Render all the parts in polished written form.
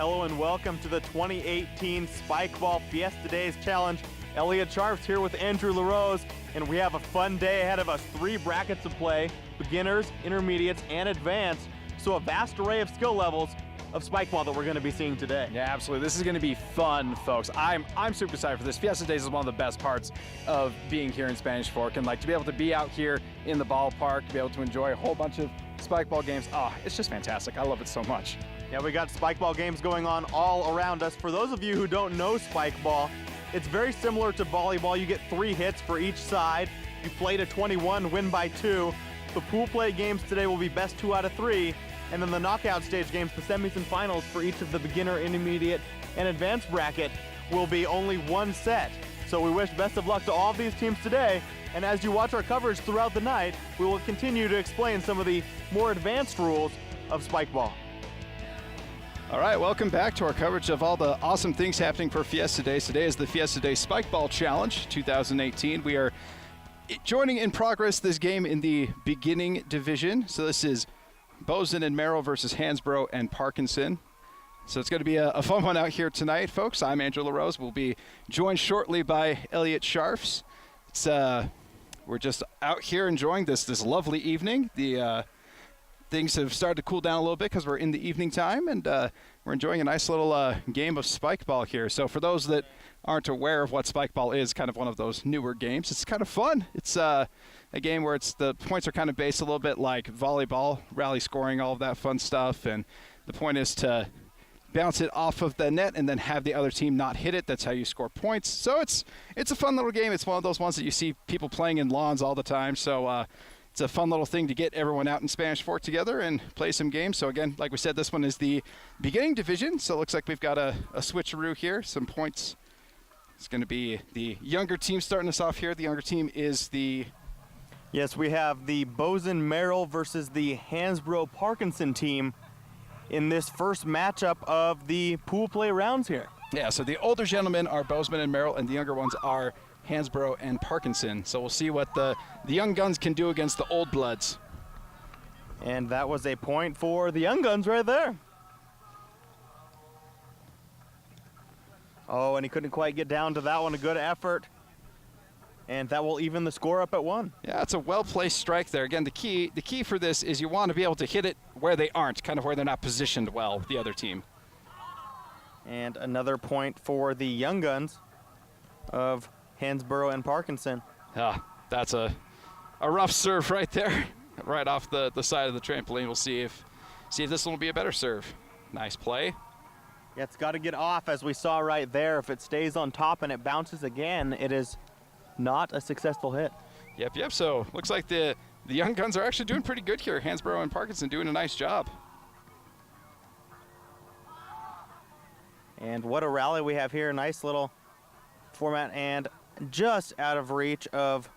Hello and welcome to the 2018 Spikeball Fiesta Days Challenge. Elliot Sharf's here with Andrew LaRose, and we have a fun day ahead of us. 3 brackets to play, beginners, intermediates, and advanced. So a vast array of skill levels of Spikeball that we're going to be seeing today. Yeah, absolutely. This is going to be fun, folks. I'm super excited for this. Fiesta Days is one of the best parts of being here in Spanish Fork, and like to be able to be out here in the ballpark, to be able to enjoy a whole bunch of Spikeball games. Oh, it's just fantastic. I love it so much. Yeah, we got Spikeball games going on all around us. For those of you who don't know Spikeball, it's very similar to volleyball. You get 3 hits for each side. You play to 21, win by 2. The pool play games today will be best 2 out of 3. And then the knockout stage games, the semis and finals for each of the beginner, intermediate, and advanced bracket will be only 1 set. So we wish best of luck to all of these teams today. And as you watch our coverage throughout the night, we will continue to explain some of the more advanced rules of Spikeball. All right, welcome back to our coverage of all the awesome things happening for Fiesta Days. Today is the Fiesta Day Spikeball Challenge 2018. We are joining in progress this game in the beginning division. So this is Bozen and Merrill versus Hansbrough and Parkinson. So it's going to be a fun one out here tonight, folks. I'm Andrew LaRose. We'll be joined shortly by Elliot Sharfs. It's we're just out here enjoying this lovely evening. The things have started to cool down a little bit because we're in the evening time, and we're enjoying a nice little game of Spikeball here. So for those that aren't aware of what Spikeball is, kind of one of those newer games, it's kind of fun. It's a game where the points are kind of based a little bit like volleyball, rally scoring, all of that fun stuff, and the point is to bounce it off of the net and then have the other team not hit it. That's how you score points. So it's a fun little game. It's one of those ones that you see people playing in lawns all the time. So it's a fun little thing to get everyone out in Spanish Fork together and play some games. So again, like we said, this one is the beginning division. So it looks like we've got a switcheroo here. Some points. It's going to be the younger team starting us off here. The younger team is the... Yes, we have the Bozen Merrill versus the Hansbrough Parkinson team in this first matchup of the pool play rounds here. Yeah, so the older gentlemen are Bozeman and Merrill, and the younger ones are Hansbrough and Parkinson. So we'll see what the young guns can do against the old bloods. And that was a point for the young guns right there. Oh, and he couldn't quite get down to that one. A good effort. And that will even the score up at 1. Yeah, it's a well-placed strike there. Again, the key for this is you want to be able to hit it where they aren't, kind of where they're not positioned well, the other team. And another point for the young guns of Hansbrough and Parkinson. That's a rough serve right there, right off the side of the trampoline. We'll see if this one will be a better serve. Nice play. Yeah, it's got to get off, as we saw right there. If it stays on top and it bounces again, it is not a successful hit. Yep. So looks like the young guns are actually doing pretty good here. Hansbrough and Parkinson doing a nice job. And what a rally we have here. Nice little format and just out of reach of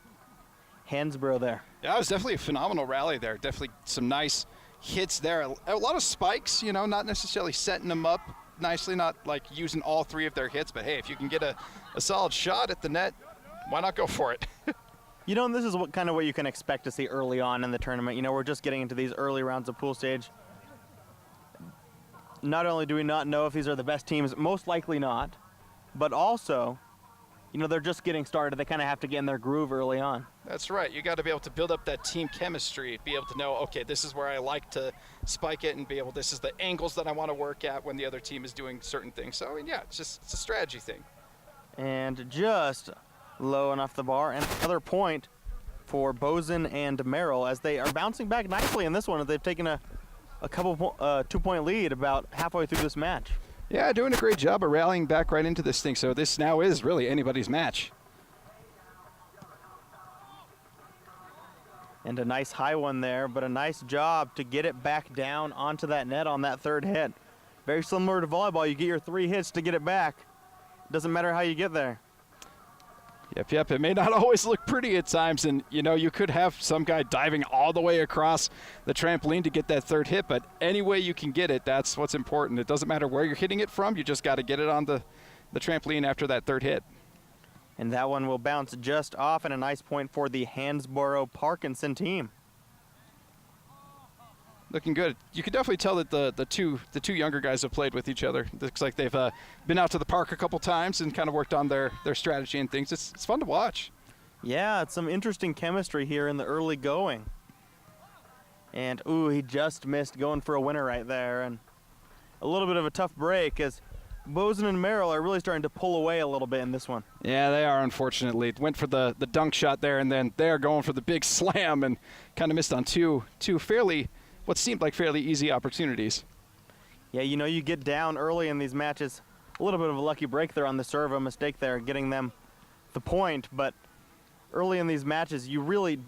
Hansbrough there. Yeah, it was definitely a phenomenal rally there. Definitely some nice hits there. A lot of spikes, not necessarily setting them up nicely, not like using all 3 of their hits, but hey, if you can get a solid shot at the net, why not go for it? And this is kind of what you can expect to see early on in the tournament. We're just getting into these early rounds of pool stage. Not only do we not know if these are the best teams, most likely not, but also, they're just getting started. They kind of have to get in their groove early on. That's right. You got to be able to build up that team chemistry, be able to know, okay, this is where I like to spike it, and this is the angles that I want to work at when the other team is doing certain things. So, yeah, it's a strategy thing. And just low enough the bar, and another point for Bozen and Merrill as they are bouncing back nicely in this one. They've taken a couple 2-point lead about halfway through this match. Yeah, doing a great job of rallying back right into this thing. So this now is really anybody's match. And a nice high one there, but a nice job to get it back down onto that net on that 3rd hit. Very similar to volleyball. You get your 3 hits to get it back. Doesn't matter how you get there. Yep. It may not always look pretty at times, and you could have some guy diving all the way across the trampoline to get that 3rd hit, but any way you can get it, that's what's important. It doesn't matter where you're hitting it from, you just got to get it on the trampoline after that 3rd hit. And that one will bounce just off, and a nice point for the Hansbrough Parkinson team. Looking good. You can definitely tell that the two younger guys have played with each other. It looks like they've been out to the park a couple times and kind of worked on their strategy and things. It's fun to watch. Yeah, it's some interesting chemistry here in the early going. And, ooh, he just missed going for a winner right there. And a little bit of a tough break as Bozen and Merrill are really starting to pull away a little bit in this one. Yeah, they are, unfortunately. Went for the dunk shot there, and then they're going for the big slam and kind of missed on two fairly, what seemed like fairly easy opportunities. Yeah, you know, you get down early in these matches. A little bit of a lucky break there on the serve, a mistake there, getting them the point. But early in these matches, you really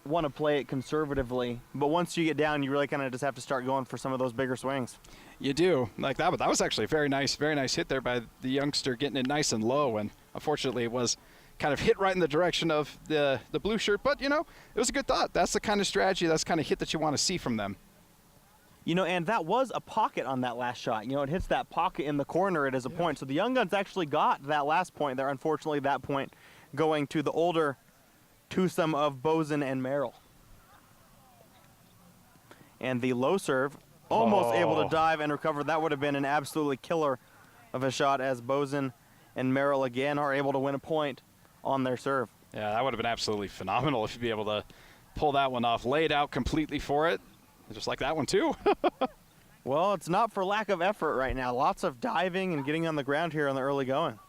want to play it conservatively. But once you get down, you really kind of just have to start going for some of those bigger swings. You do. Like that, but that was actually a very nice hit there by the youngster, getting it nice and low. And unfortunately, it was kind of hit right in the direction of the blue shirt. But, you know, it was a good thought. That's the kind of strategy, that's the kind of hit that you want to see from them. You know, and that was a pocket on that last shot. You know, it hits that pocket in the corner. It is a point. So the Young Guns actually got that last point there. Unfortunately, that point going to the older twosome of Bozen and Merrill. And the low serve, almost able to dive and recover. That would have been an absolutely killer of a shot as Bozen and Merrill again are able to win a point on their serve. Yeah, that would have been absolutely phenomenal if you'd be able to pull that one off, laid out completely for it. Just like that one, too. Well, it's not for lack of effort right now. Lots of diving and getting on the ground here on the early going.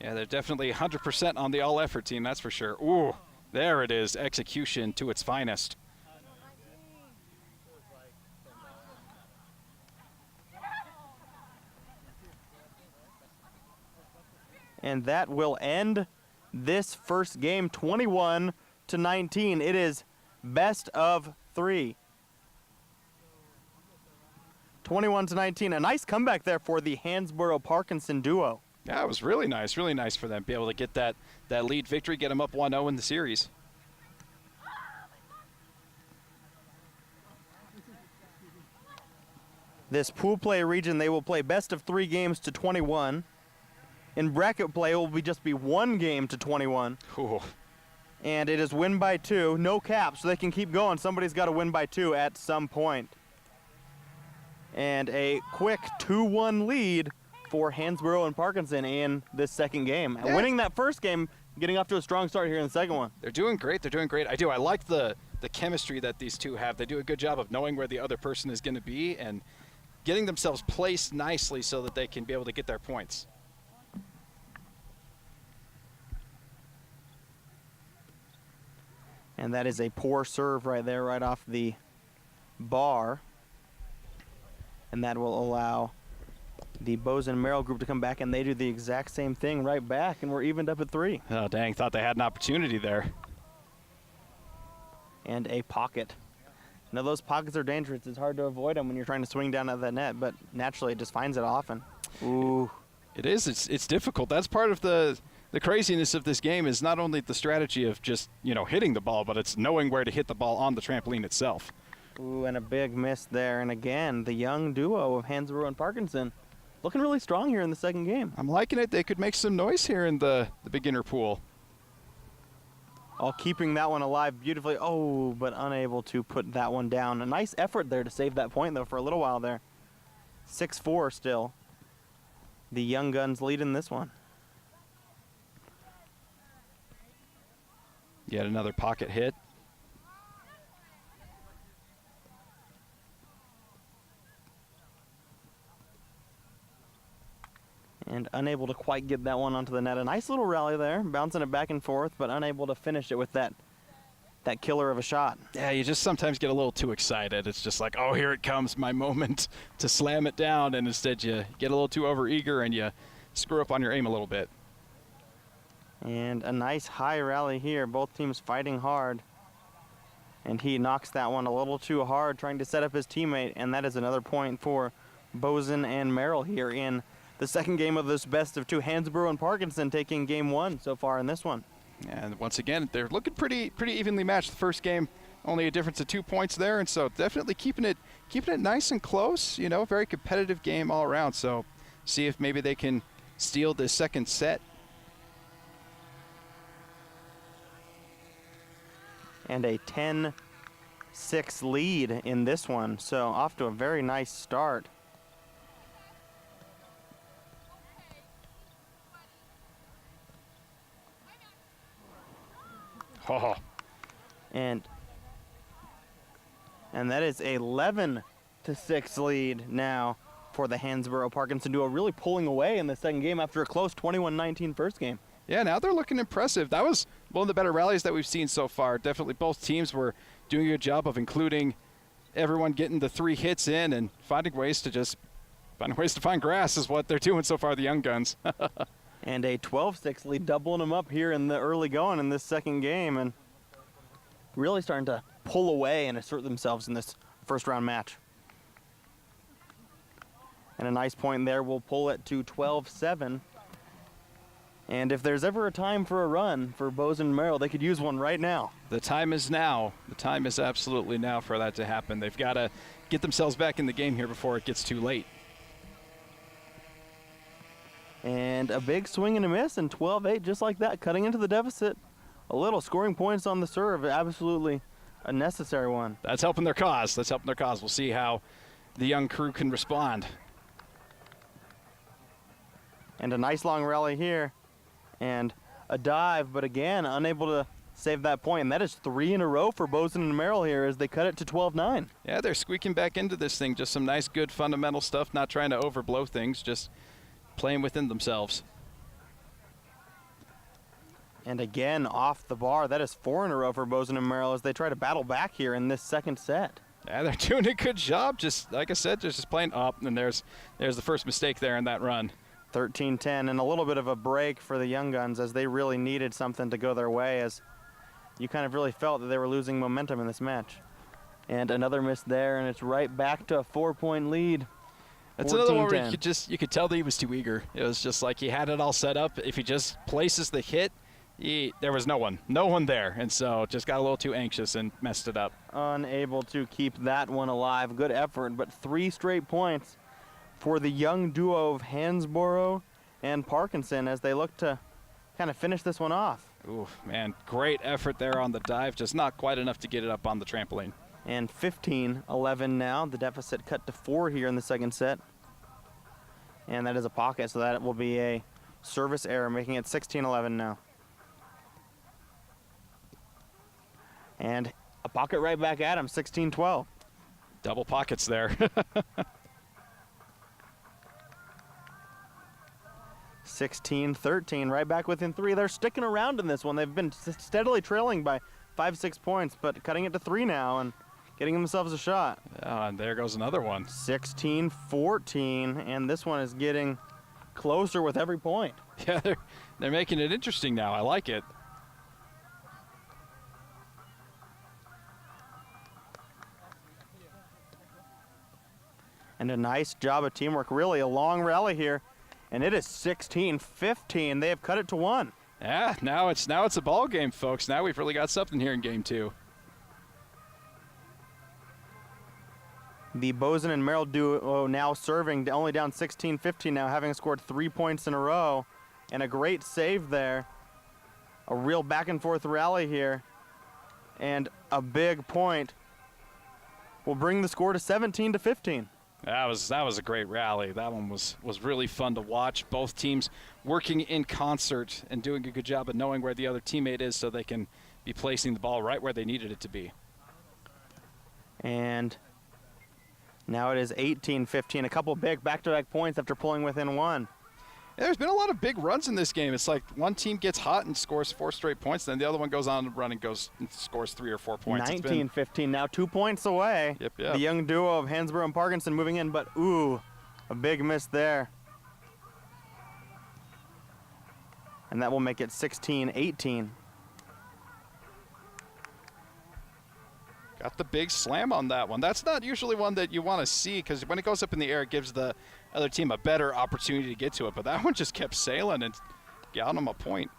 Yeah, they're definitely 100% on the all-effort team, that's for sure. Ooh, there it is, execution to its finest. And that will end this first game 21-19. It is best of 3. 21-19. A nice comeback there for the Hansborough-Parkinson duo. Yeah, it was really nice for them to be able to get that lead victory, get them up 1-0 in the series. This pool play region, they will play best of 3 games to 21. In bracket play, it will just be 1 game to 21. Ooh. And it is win by 2, no cap, so they can keep going. Somebody's got to win by 2 at some point. And a quick 2-1 lead for Hansborough and Parkinson in this second game. Yeah. Winning that first game, getting off to a strong start here in the second one. They're doing great. I like the chemistry that these two have. They do a good job of knowing where the other person is going to be and getting themselves placed nicely so that they can be able to get their points. And that is a poor serve right there, right off the bar. And that will allow the Bozen and Merrill group to come back, and they do the exact same thing right back, and we're evened up at 3. Oh, dang, thought they had an opportunity there. And a pocket. Now, those pockets are dangerous. It's hard to avoid them when you're trying to swing down at that net, but naturally it just finds it often. Ooh. It is. It's difficult. That's part of the craziness of this game is not only the strategy of just, you know, hitting the ball, but it's knowing where to hit the ball on the trampoline itself. Ooh, and a big miss there. And again, the young duo of Hansborough and Parkinson looking really strong here in the second game. I'm liking it. They could make some noise here in the beginner pool. All keeping that one alive beautifully. Oh, but unable to put that one down. A nice effort there to save that point, though, for a little while there. 6-4 still. The Young Guns lead in this one. Yet another pocket hit. And unable to quite get that one onto the net. A nice little rally there, bouncing it back and forth, but unable to finish it with that killer of a shot. Yeah, you just sometimes get a little too excited. It's just like, oh, here it comes, my moment to slam it down, and instead you get a little too overeager and you screw up on your aim a little bit. And a nice high rally here, both teams fighting hard. And he knocks that one a little too hard, trying to set up his teammate, and that is another point for Bozen and Merrill here in the second game of this best of 2. Hansborough and Parkinson taking game 1 so far in this one. And once again, they're looking pretty evenly matched. The first game, only a difference of 2 points there, and so definitely keeping it nice and close. You know, very competitive game all around. So see if maybe they can steal this second set. And a 10-6 6 lead in this one, so off to a very nice start. Oh. And that is 11-6 lead now for the Hansborough Parkinson duo, really pulling away in the second game after a close 21-19 first game. Yeah, now they're looking impressive. That was one of the better rallies that we've seen so far. Definitely both teams were doing a good job of including everyone getting the 3 hits in and finding ways to find grass is what they're doing so far, the young guns. And a 12-6 lead, doubling them up here in the early going in this second game, and really starting to pull away and assert themselves in this first round match. And a nice point there will pull it to 12-7. And if there's ever a time for a run for Bozeman and Merrill, they could use one right now. The time is now. The time is absolutely now for that to happen. They've got to get themselves back in the game here before it gets too late. And a big swing and a miss, and 12-8 just like that, cutting into the deficit. A little scoring points on the serve, absolutely a necessary one. That's helping their cause. That's helping their cause. We'll see how the young crew can respond. And a nice long rally here, and a dive, but again, unable to save that point. And that is 3 in a row for Bozeman and Merrill here as they cut it to 12-9. Yeah, they're squeaking back into this thing. Just some nice, good, fundamental stuff, not trying to overblow things, just playing within themselves. And again, off the bar. That is 4 in a row for Bozeman and Merrill as they try to battle back here in this second set. Yeah, they're doing a good job. Just like I said, just playing up. And there's the first mistake there in that run. 13-10, and a little bit of a break for the young guns as they really needed something to go their way, as you kind of really felt that they were losing momentum in this match. And another miss there, and it's right back to a 4-point lead. That's another one where you could tell that he was too eager. It was just like he had it all set up. If he just places the hit, there was no one there, and so just got a little too anxious and messed it up. Unable to keep that one alive. Good effort, but 3 straight points for the young duo of Hansborough and Parkinson as they look to kind of finish this one off. Ooh, man, great effort there on the dive, just not quite enough to get it up on the trampoline. And 15-11 now. The deficit cut to 4 here in the second set. And that is a pocket, so that will be a service error, making it 16-11 now. And a pocket right back at him, 16-12. Double pockets there. 16-13, right back within 3. They're sticking around in this one. They've been steadily trailing by 5-6 points, but cutting it to 3 now and getting themselves a shot. And there goes another one. 16-14, and this one is getting closer with every point. Yeah, they're making it interesting now. I like it. And a nice job of teamwork, really a long rally here. And it is 16-15. They have cut it to 1. Yeah, now it's a ball game, folks. Now we've really got something here in game 2. The Bozeman and Merrill duo now serving, only down 16-15 now, having scored 3 points in a row. And a great save there. A real back and forth rally here. And a big point will bring the score to 17-15. That was a great rally. That one was really fun to watch. Both teams working in concert and doing a good job of knowing where the other teammate is so they can be placing the ball right where they needed it to be. And now it is 18-15. A couple big back-to-back points after pulling within 1. Yeah, there's been a lot of big runs in this game. It's like one team gets hot and scores 4 straight points, then the other one goes on a run and scores 3 or 4 points. 19-15, now 2 points away. Yep. The young duo of Hansborough and Parkinson moving in, but ooh, a big miss there. And that will make it 16-18. Got the big slam on that one. That's not usually one that you want to see because when it goes up in the air, it gives the other team a better opportunity to get to it. But that one just kept sailing and got them a point.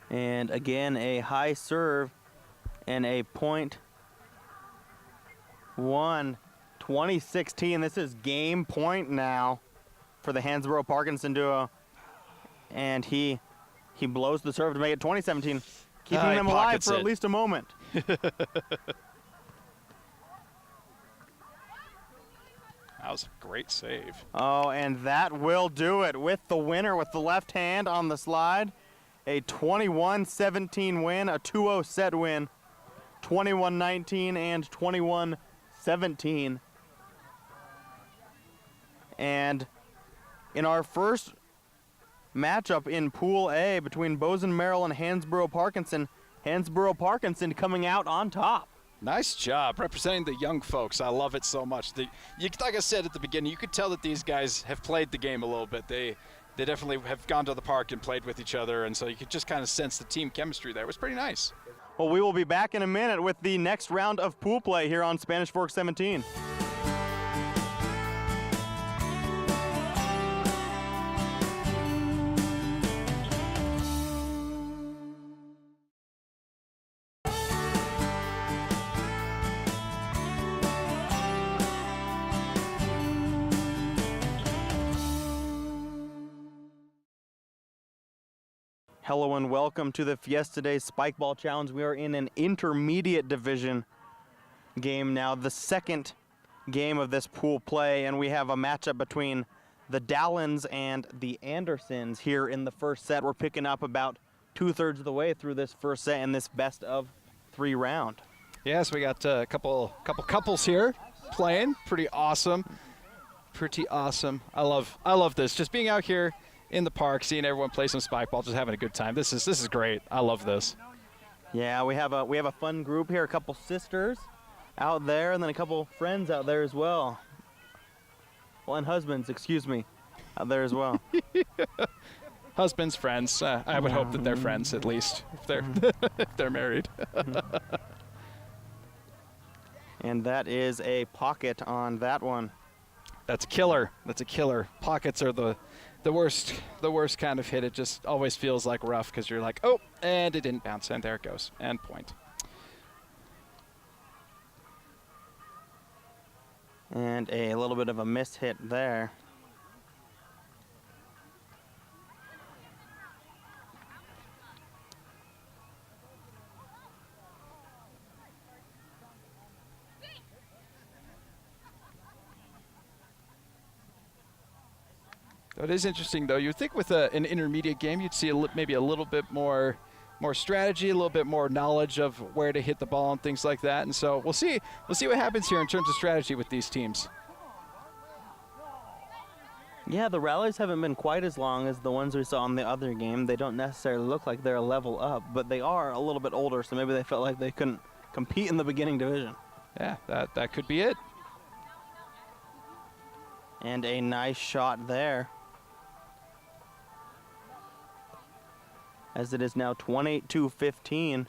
And again, a high serve and a point 1, 2016. This is game point now for the Hansborough Parkinson duo. And he He blows the serve to make it 20-17, keeping He them alive pockets for it. at least a moment. That was a great save. Oh, and that will do it with the winner with the left hand on the slide. A 21-17 win, a 2-0 set win, 21-19 and 21-17. And in our first matchup in Pool A between Bozen Merrill and Hansborough-Parkinson, Hansborough-Parkinson coming out on top. Nice job representing the young folks. I love it so much. Like I said at the beginning, you could tell that these guys have played the game a little bit. They definitely have gone to the park and played with each other, and so you could just kind of sense the team chemistry there. It was pretty nice. Well, we will be back in a minute with the next round of pool play here on Spanish Fork 17. Hello and welcome to the Fiesta Day Spikeball Challenge. We are in an intermediate division game now, the second game of this pool play, and we have a matchup between the Dallins and the Andersons here in the first set. We're picking up about 2/3 of the way through this first set in this best of 3 round. Yes, we got a couple couples here playing. Pretty awesome. Pretty awesome. I love this. Just being out here in the park, seeing everyone play some spikeball, just having a good time. This is great. I love this. Yeah, we have a fun group here. A couple sisters out there, and then a couple friends out there as well. Well, and husbands, excuse me, out there as well. Husbands, friends. I would hope that they're friends at least if they're married. And that is a pocket on that one. That's a killer. That's a killer. Pockets are the worst kind of hit. It just always feels like rough because you're like, oh, and it didn't bounce, and there it goes, and point. And a little bit of a missed hit there. It is interesting, though. You'd think with an intermediate game, you'd see maybe a little bit more strategy, a little bit more knowledge of where to hit the ball and things like that. And so we'll see what happens here in terms of strategy with these teams. Yeah, the rallies haven't been quite as long as the ones we saw in the other game. They don't necessarily look like they're a level up, but they are a little bit older, so maybe they felt like they couldn't compete in the beginning division. Yeah, that could be it. And a nice shot there, as it is now 22-15,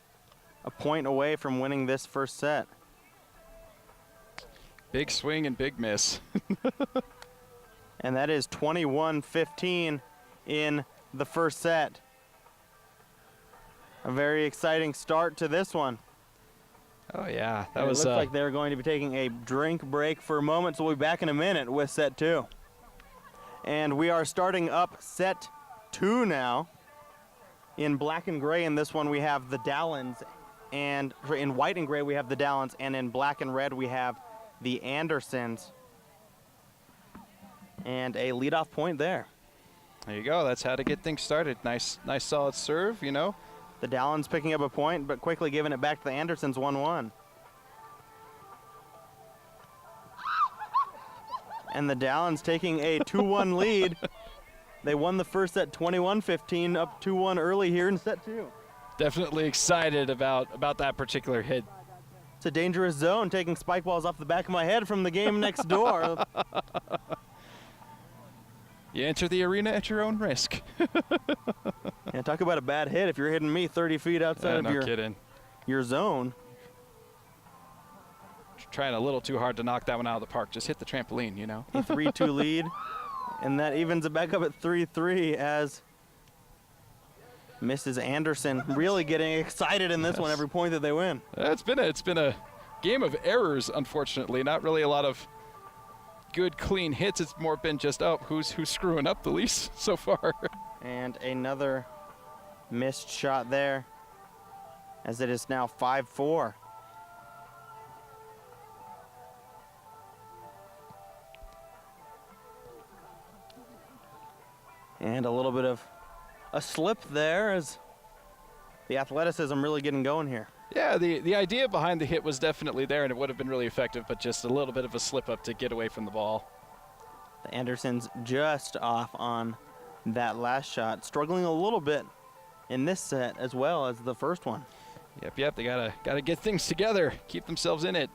a point away from winning this first set. Big swing and big miss. And that is 21-15 in the first set. A very exciting start to this one. Oh, yeah. It looks like they're going to be taking a drink break for a moment, so we'll be back in a minute with set 2. And we are starting up set 2 now. In black and gray in this one we have the Dallins, and in white and gray we have the Dallins, and in black and red we have the Andersons. And a leadoff point there. There you go. That's how to get things started. Nice solid serve, you know. The Dallins picking up a point, but quickly giving it back to the Andersons, 1-1. And the Dallins taking a 2-1 lead. They won the first set 21-15, up 2-1 early here in set 2. Definitely excited about that particular hit. It's a dangerous zone, taking spike balls off the back of my head from the game next door. You enter the arena at your own risk. Yeah, talk about a bad hit if you're hitting me 30 feet outside of your zone. Trying a little too hard to knock that one out of the park. Just hit the trampoline, you know. A 3-2 lead, and that evens it back up at 3-3 as Mrs. Anderson really getting excited in this one every point that they win. It's been a game of errors, unfortunately. Not really a lot of good clean hits. It's more been just who's screwing up the least so far. And another Missed shot there, as it is now 5-4. And a little bit of a slip there as the athleticism really getting going here. Yeah, the idea behind the hit was definitely there, and it would have been really effective, but just a little bit of a slip up to get away from the ball. The Andersons just off on that last shot, struggling a little bit in this set as well as the first one. Yep, they gotta get things together, keep themselves in it.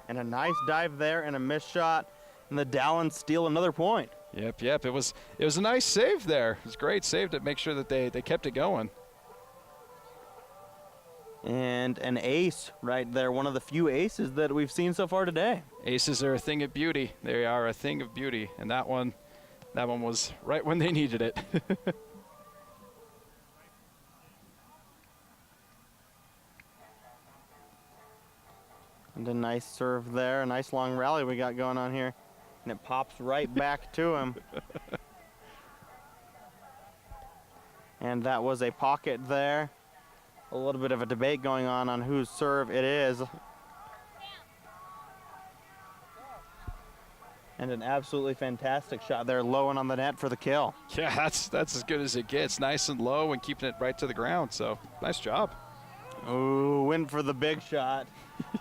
And a nice dive there and a missed shot, and the Dallins steal another point. Yep, it was a nice save there. It was a great save to make sure that they kept it going. And an ace right there, one of the few aces that we've seen so far today. Aces are a thing of beauty. They are a thing of beauty, and that one was right when they needed it. And a nice serve there, a nice long rally we got going on here. And it pops right back to him. And that was a pocket there. A little bit of a debate going on whose serve it is. And an absolutely fantastic shot there, low and on the net for the kill. Yeah, that's as good as it gets. Nice and low and keeping it right to the ground, so nice job. Ooh, went for the big shot.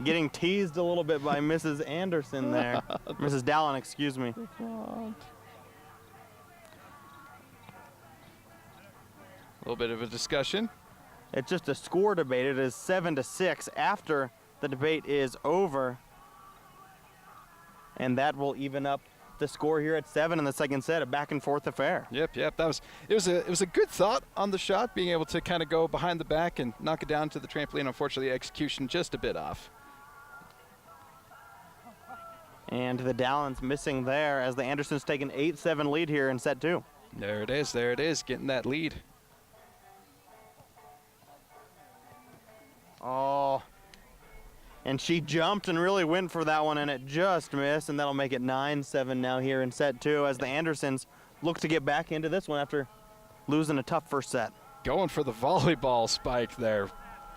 Getting teased a little bit by Mrs. Anderson there. Mrs. Dallin, excuse me. A little bit of a discussion. It's just a score debate. It is 7-6 after the debate is over. And that will even up the score here at 7 in the second set, a back and forth affair. Yep. It was a good thought on the shot, being able to kind of go behind the back and knock it down to the trampoline. Unfortunately, execution just a bit off. And the Dallins missing there as the Andersons take an 8-7 lead here in set 2. There it is, getting that lead. Oh, and she jumped and really went for that one, and it just missed, and that'll make it 9-7 now here in set 2 as the Andersons look to get back into this one after losing a tough first set. Going for the volleyball spike there,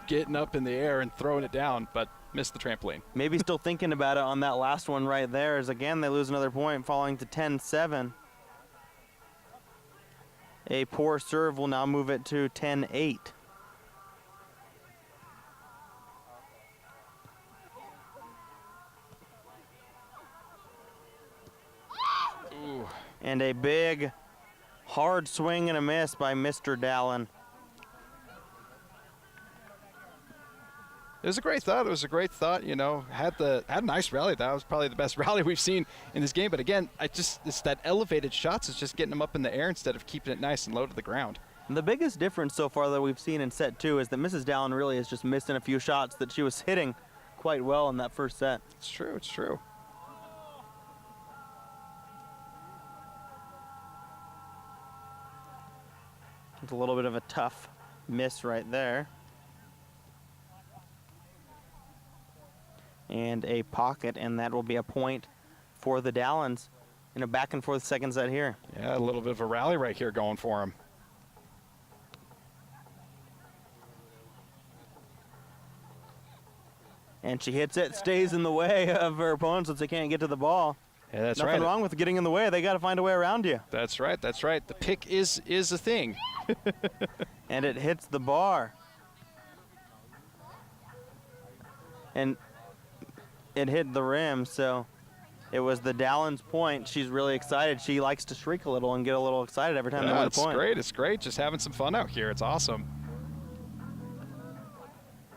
getting up in the air and throwing it down, but missed the trampoline. Maybe still thinking about it on that last one right there, as again they lose another point, falling to 10-7. A poor serve will now move it to 10-8. Ooh. And a big, hard swing and a miss by Mr. Dallin. It was a great thought. You know, had a nice rally. That was probably the best rally we've seen in this game. But again, it's that elevated shots. It's just getting them up in the air instead of keeping it nice and low to the ground. And the biggest difference so far that we've seen in set 2 is that Mrs. Dallin really has just missed in a few shots that she was hitting quite well in that first set. It's true. It's a little bit of a tough miss right there. And a pocket, and that will be a point for the Dallins in a back and forth second set here. Yeah, a little bit of a rally right here going for him. And she hits it, stays in the way of her opponent so they can't get to the ball. Yeah, that's Nothing right. wrong with getting in the way. They got to find a way around you. That's right. The pick is a thing. And it hits the bar. And it hit the rim, so it was the Dallin's point. She's really excited. She likes to shriek a little and get a little excited every time they win a point. It's great. Just having some fun out here. It's awesome.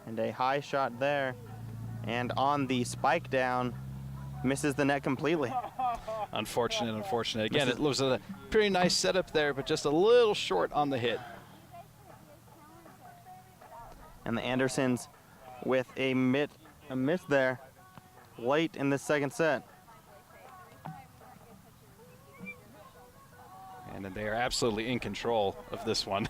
And a high shot there. And on the spike down, misses the net completely. Unfortunate. Again, it was a pretty nice setup there, but just a little short on the hit. And the Andersons with a miss there late in the second set. And they are absolutely in control of this one.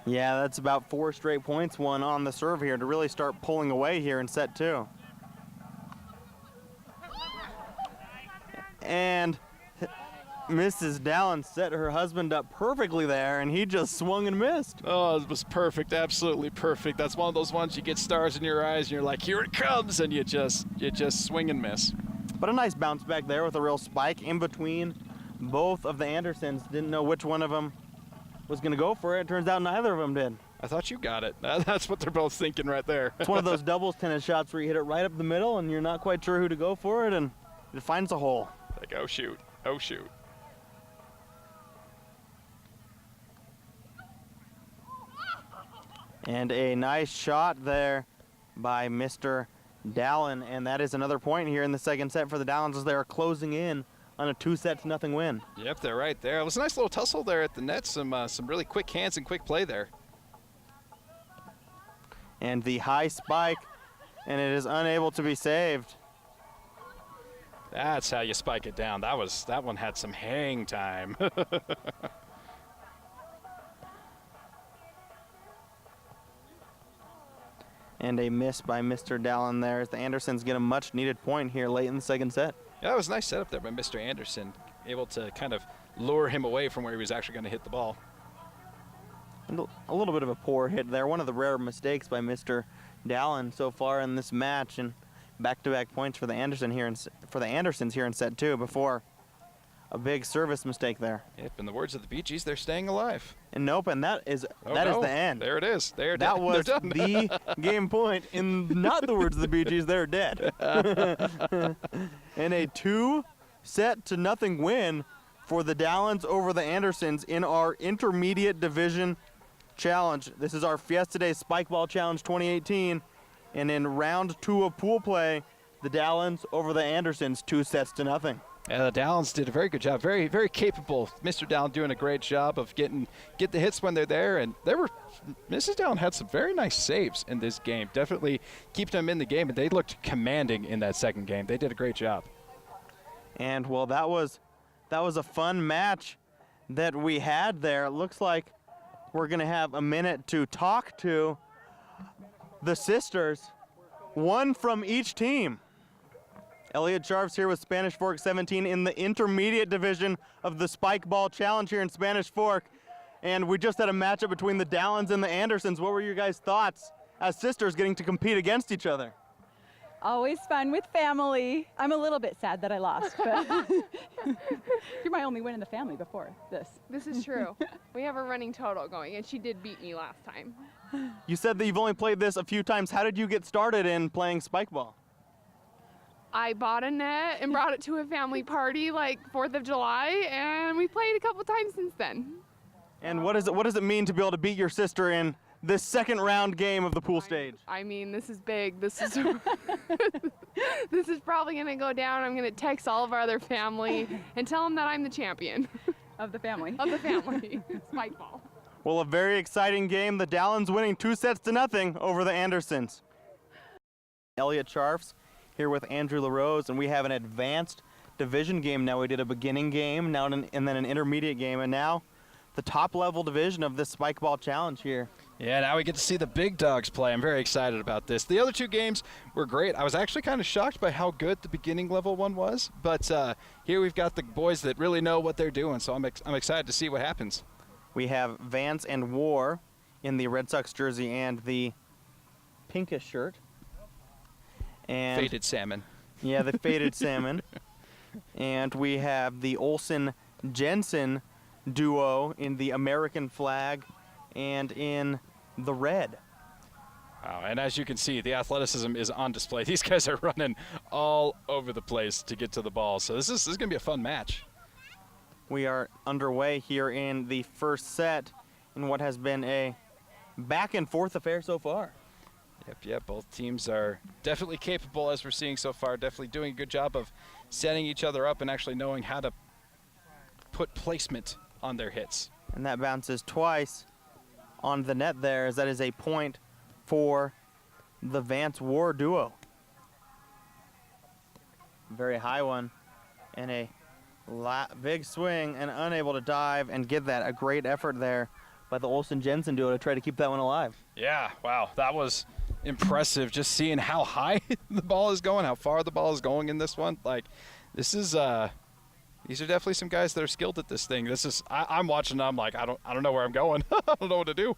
Yeah, that's about 4 straight points won on the serve here to really start pulling away here in set 2. And Mrs. Dallin set her husband up perfectly there, and he just swung and missed. Oh, it was perfect, absolutely perfect. That's one of those ones you get stars in your eyes, and you're like, here it comes, and you just swing and miss. But a nice bounce back there with a real spike in between both of the Andersons. Didn't know which one of them was going to go for it. Turns out neither of them did. I thought you got it. That's what they're both thinking right there. It's one of those doubles tennis shots where you hit it right up the middle, and you're not quite sure who to go for it, and it finds a hole. Like, oh, shoot. Oh, shoot. And a nice shot there by Mr. Dallin, and that is another point here in the second set for the Dallins as they are closing in on a 2-0 win. Yep, they're right there. It was a nice little tussle there at the net. Some really quick hands and quick play there. And the high spike, and it is unable to be saved. That's how you spike it down. That one had some hang time. And a miss by Mr. Dallin there as the Andersons get a much needed point here late in the second set. Yeah, that was a nice setup there by Mr. Anderson, able to kind of lure him away from where he was actually going to hit the ball. And a little bit of a poor hit there. One of the rare mistakes by Mr. Dallin so far in this match, and back-to-back points for the Andersons here in set two before a big service mistake there. Yep, in the words of the Bee Gees, they're staying alive. And nope, and that is Oh, is no. the end. There it is. That was the game point. In not the words of the Bee Gees, they're dead. And a 2-0 win for the Dallins over the Andersons in our intermediate division challenge. This is our Fiesta Day Spikeball Challenge 2018. And in round 2 of pool play, the Dallins over the Andersons 2-0. Yeah, the Dallins did a very good job. Very, very capable. Mr. Dallin doing a great job of get the hits when they're there. And Mrs. Dallin had some very nice saves in this game. Definitely keep them in the game. And they looked commanding in that second game. They did a great job. And well, that was a fun match that we had there. It looks like we're gonna have a minute to talk to the sisters, one from each team. Elliot Sharf's here with Spanish Fork 17 in the intermediate division of the Spikeball Challenge here in Spanish Fork. And we just had a matchup between the Dallins and the Andersons. What were your guys' thoughts as sisters getting to compete against each other? Always fun with family. I'm a little bit sad that I lost, but you're my only win in the family before this. This is true. We have a running total going, and she did beat me last time. You said that you've only played this a few times. How did you get started in playing Spikeball? I bought a net and brought it to a family party like 4th of July, and we played a couple times since then. And what does it mean to be able to beat your sister in this second round game of the pool stage? I mean, this is big. This is this is probably going to go down. I'm going to text all of our other family and tell them that I'm the champion Of the family. of the family. Spikeball. Well, a very exciting game. The Dallins winning 2-0 over the Andersons. Elliot Sharfs here with Andrew LaRose, and we have an advanced division game now. We did a beginning game, now and then an intermediate game, and now the top level division of this Spikeball Challenge here. Yeah, now we get to see the big dogs play. I'm very excited about this. The other two games were great. I was actually kind of shocked by how good the beginning level one was, but here we've got the boys that really know what they're doing, so I'm excited to see what happens. We have Vance and War in the Red Sox jersey and the pinkish shirt. And Faded salmon. yeah, the faded salmon. And we have the Olsen-Jensen duo in the American flag and in the red. Wow, and as you can see, the athleticism is on display. These guys are running all over the place to get to the ball, so this is going to be a fun match. We are underway here in the first set in what has been a back and forth affair so far. Yep, both teams are definitely capable, as we're seeing so far, definitely doing a good job of setting each other up and actually knowing how to put placement on their hits. And that bounces twice on the net there, as that is a point for the Vance War duo. Very high one, and a big swing, and unable to dive and get that. A great effort there by the Olsen-Jensen duo to try to keep that one alive. Yeah, wow, that was impressive, just seeing how high the ball is going, how far the ball is going in this one. Like, this is These are definitely some guys that are skilled at this thing. This is I'm watching. I'm like I don't know where I'm going. I don't know what to do.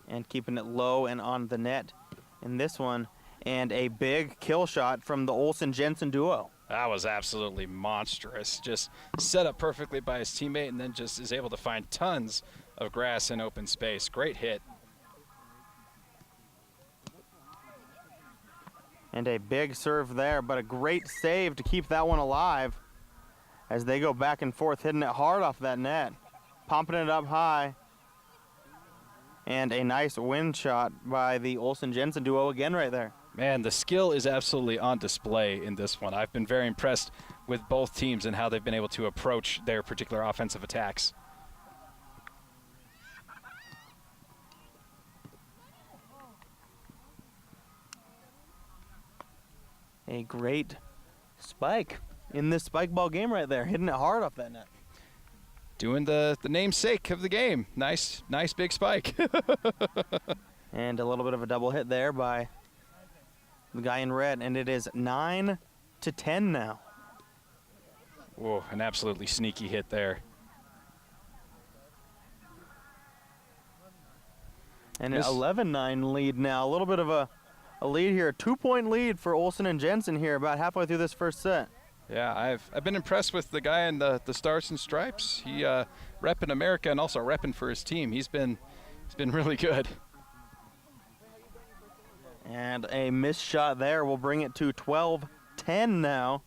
And keeping it low and on the net in this one. And a big kill shot from the Olsen-Jensen duo. That was absolutely monstrous. Just set up perfectly by his teammate and then just is able to find tons of grass and open space. Great hit. And a big serve there, but a great save to keep that one alive as they go back and forth, hitting it hard off that net, pumping it up high. And a nice wind shot by the Olsen-Jensen duo again right there. Man, the skill is absolutely on display in this one. I've been very impressed with both teams and how they've been able to approach their particular offensive attacks. A great spike in this spike ball game right there, hitting it hard off that net. Doing the namesake of the game. Nice big spike. And a little bit of a double hit there by the guy in red, and it is 9-10 now. Whoa, an absolutely sneaky hit there. And an 11-9 lead now. A little bit of a lead here, a 2-point lead for Olsen-Jensen here about halfway through this first set. Yeah, I've been impressed with the guy in the Stars and Stripes. He repping America and also repping for his team. He's been really good. And a missed shot there will bring it to 12-10 now.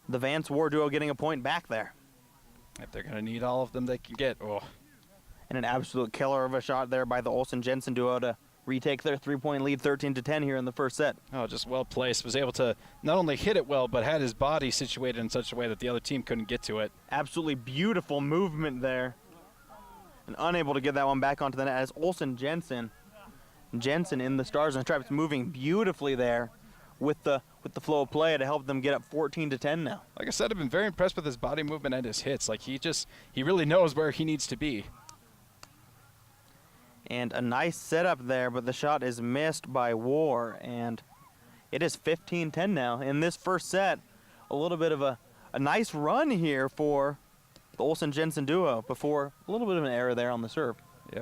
The Vance War duo getting a point back there. If they're gonna need all of them they can get. Oh. And an absolute killer of a shot there by the Olsen-Jensen duo to retake their 3-point lead 13-10 here in the first set. Oh, just well placed. Was able to not only hit it well, but had his body situated in such a way that the other team couldn't get to it. Absolutely beautiful movement there. And unable to get that one back onto the net as Olsen-Jensen in the Stars and Stripes moving beautifully there with the flow of play to help them get up 14-10 now. Like I said, I've been very impressed with his body movement and his hits. Like he really knows where he needs to be. And a nice setup there, but the shot is missed by War, and it is 15-10 now. In this first set, a little bit of a nice run here for the Olsen-Jensen duo before a little bit of an error there on the serve.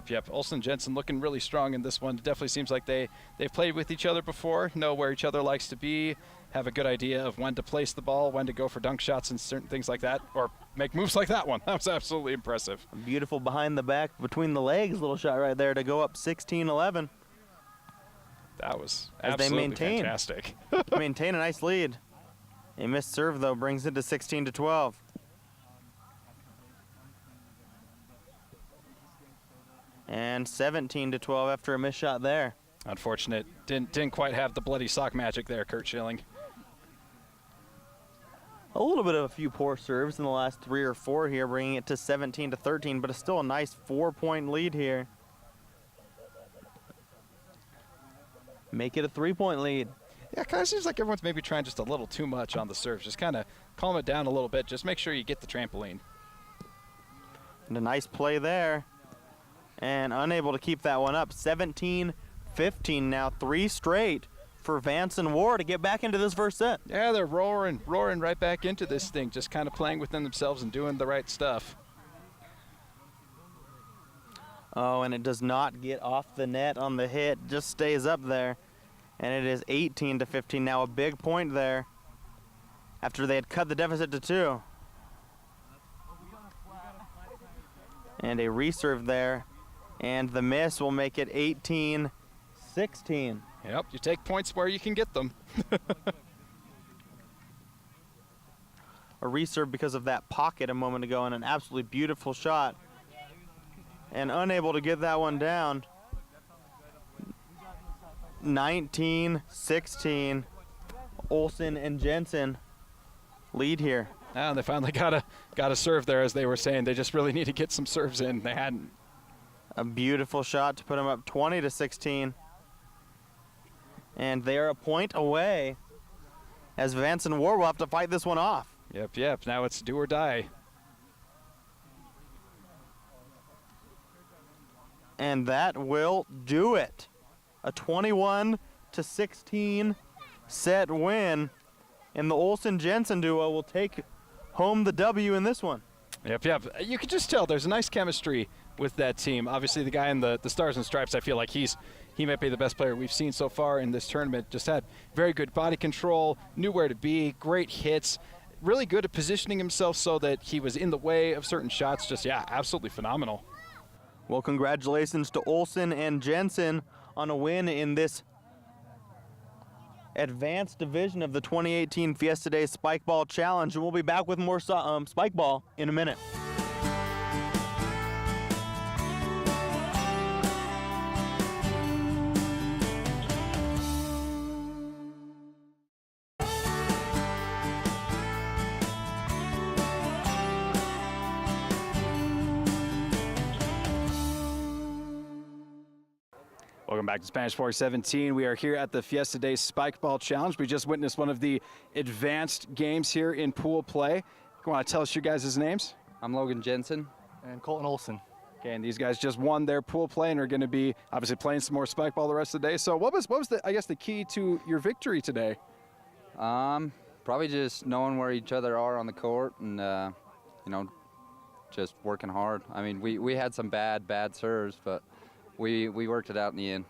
Yep. Olsen-Jensen looking really strong in this one. It definitely seems like they've played with each other before, know where each other likes to be, have a good idea of when to place the ball, when to go for dunk shots and certain things like that, or make moves like that one. That was absolutely impressive. A beautiful behind the back, between the legs little shot right there to go up 16-11. That was as absolutely fantastic. Maintain a nice lead. A missed serve, though, brings it to 16-12. And 17-12 after a missed shot there. Unfortunate. Didn't quite have the bloody sock magic there, Kurt Schilling. A little bit of a few poor serves in the last 3 or 4 here, bringing it to 17-13, but it's still a nice 4-point lead here. Make it a 3-point lead. Yeah, kind of seems like everyone's maybe trying just a little too much on the serves. Just kind of calm it down a little bit. Just make sure you get the trampoline. And a nice play there. And unable to keep that one up. 17-15 now, 3 straight for Vance and War to get back into this first set. Yeah, they're roaring right back into this thing, just kind of playing within themselves and doing the right stuff. Oh, and it does not get off the net on the hit, just stays up there. And it is 18-15 now, a big point there after they had cut the deficit to 2. And a reserve there. And the miss will make it 18-16. Yep, you take points where you can get them. A reserve because of that pocket a moment ago, and an absolutely beautiful shot. And unable to get that one down. 19-16. Olsen and Jensen lead here. And they finally got a serve there, as they were saying. They just really need to get some serves in. They hadn't. A beautiful shot to put them up 20-16. And they are a point away as Vance and War will have to fight this one off. Yep. Now it's do or die. And that will do it. A 21-16 set win And the Olsen-Jensen duo will take home the W in this one. Yep. You can just tell there's a nice chemistry with that team. Obviously, the guy in the Stars and Stripes, I feel like he might be the best player we've seen so far in this tournament. Just had very good body control, knew where to be, great hits, really good at positioning himself so that he was in the way of certain shots. Just, yeah, absolutely phenomenal. Well, congratulations to Olsen and Jensen on a win in this advanced division of the 2018 Fiesta Day Spikeball Challenge. And we'll be back with more Spikeball in a minute. Welcome back to Spanish 417. We are here at the Fiesta Day Spikeball Challenge. We just witnessed one of the advanced games here in pool play. You want to tell us your guys' names? I'm Logan Jensen. And Colton Olsen. Okay, and these guys just won their pool play and are going to be obviously playing some more Spikeball the rest of the day. So what was the key to your victory today? Probably just knowing where each other are on the court and just working hard. I mean, we had some bad serves, but we worked it out in the end.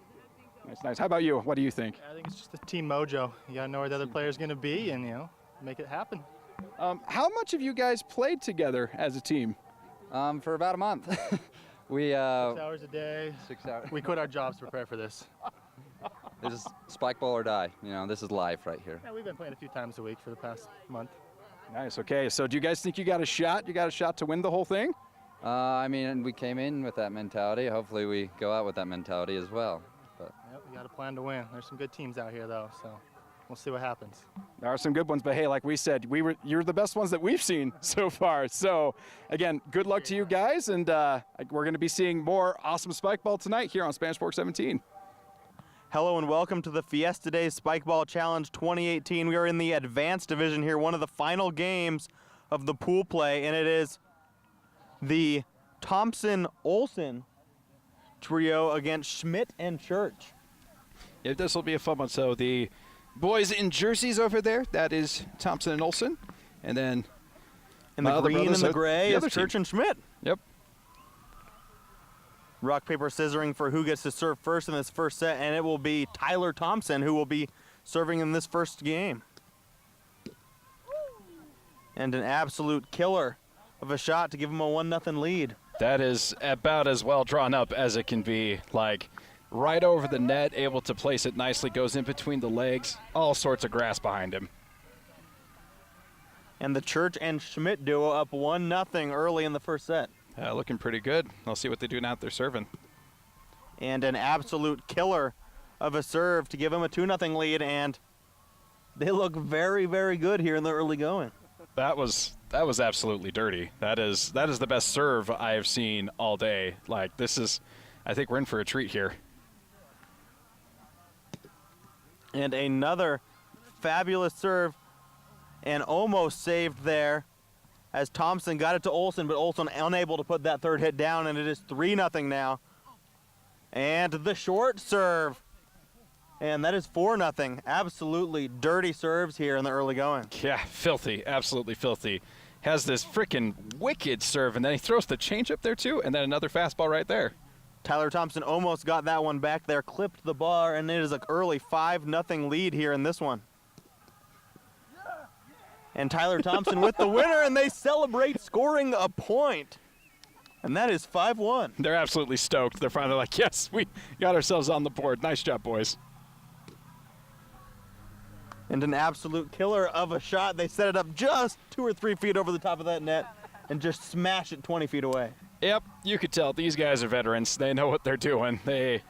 Nice. How about you? What do you think? I think it's just a team mojo. You gotta know where the other player's gonna be and make it happen. How much have you guys played together as a team? For about a month. We 6 hours a day. 6 hours. We quit our jobs to prepare for this. This is Spikeball or die. This is life right here. Yeah, we've been playing a few times a week for the past month. Nice. Okay. So do you guys think you got a shot? You got a shot to win the whole thing? I mean, we came in with that mentality. Hopefully we go out with that mentality as well. But Yep, we got a plan to win. There's some good teams out here though, so we'll see what happens. There are some good ones, but hey, like we said, you're the best ones that we've seen so far. So again, good luck to you guys, and we're going to be seeing more awesome Spikeball tonight here on Spanish 417. Hello and welcome to the Fiesta Day Spikeball Challenge 2018. We are in the advanced division here, one of the final games of the pool play, and it is the Thompson-Olsen trio against Schmidt and Church. Yeah, this will be a fun one. So the boys in jerseys over there, that is Thompson and Olsen. And then And the green and the gray is Church and Schmidt. Yep. Rock, paper, scissoring for who gets to serve first in this first set, and it will be Tyler Thompson who will be serving in this first game. And an absolute killer of a shot to give him a 1-0 lead. That is about as well drawn up as it can be. Like right over the net, able to place it nicely, goes in between the legs, all sorts of grass behind him. And the Church and Schmidt duo up 1-0 early in the first set. Looking pretty good. I'll see what they do now that they're serving. And an absolute killer of a serve to give him a 2-0 lead, and they look very, very good here in the early going. That was absolutely dirty. That is the best serve I have seen all day. Like I think we're in for a treat here. And another fabulous serve, and almost saved there as Thompson got it to Olsen, but Olsen unable to put that third hit down, and it is 3-0 now. And the short serve, and that is 4-0. Absolutely dirty serves here in the early going. Yeah, filthy, absolutely filthy. Has this freaking wicked serve, and then he throws the changeup there too, and then another fastball right there. Tyler Thompson almost got that one back there, clipped the bar, and it is an early 5-0 lead here in this one. And Tyler Thompson with the winner, and they celebrate scoring a point. And that is 5-1. They're absolutely stoked. They're finally like, yes, we got ourselves on the board. Nice job, boys. And an absolute killer of a shot. They set it up just 2 or 3 feet over the top of that net and just smash it 20 feet away. Yep, you could tell these guys are veterans. They know what they're doing. They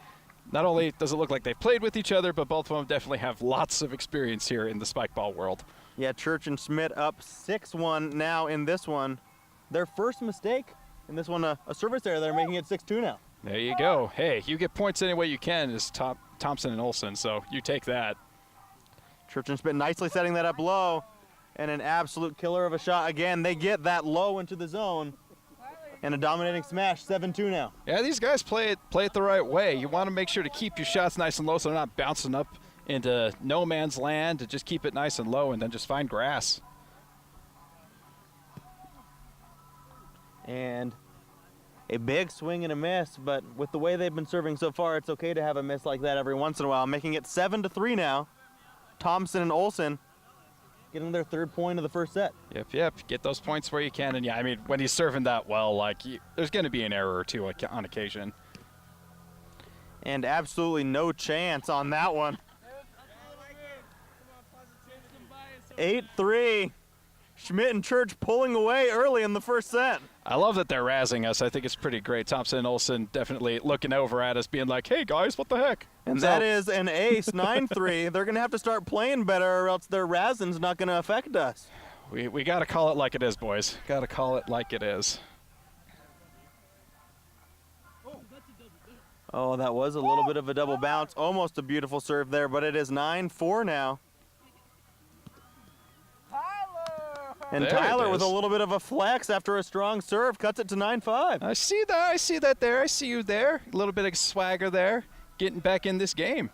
not only does it look like they've played with each other, but both of them definitely have lots of experience here in the Spikeball world. Yeah, Church and Schmidt up 6-1 now in this one. Their first mistake in this one, a service error. They're making it 6-2 now. There you go. Hey, you get points any way you can as Thompson and Olsen, so you take that. Church and Schmidt nicely setting that up low, and an absolute killer of a shot. Again, they get that low into the zone, and a dominating smash, 7-2 now. Yeah, these guys play it the right way. You want to make sure to keep your shots nice and low so they're not bouncing up into no man's land to just keep it nice and low and then just find grass. And a big swing and a miss, but with the way they've been serving so far, it's okay to have a miss like that every once in a while, making it 7-3 now. Thompson and Olsen getting their 3rd point of the first set. Yep. Get those points where you can. And, yeah, I mean, when he's serving that well, like, there's going to be an error or two on occasion. And absolutely no chance on that one. 8-3. Schmidt and Church pulling away early in the first set. I love that they're razzing us. I think it's pretty great. Thompson and Olsen definitely looking over at us, being like, hey, guys, what the heck? And that is an ace, 9-3. They're going to have to start playing better or else their razzing's not going to affect us. We got to call it like it is, boys. Got to call it like it is. Oh, that was a little bit of a double bounce. Almost a beautiful serve there, but it is 9-4 now. And There Tyler it with a is. little bit of a flex after a strong serve cuts it to 9-5. I see that there. I see you there. A little bit of swagger there. Getting back in this game.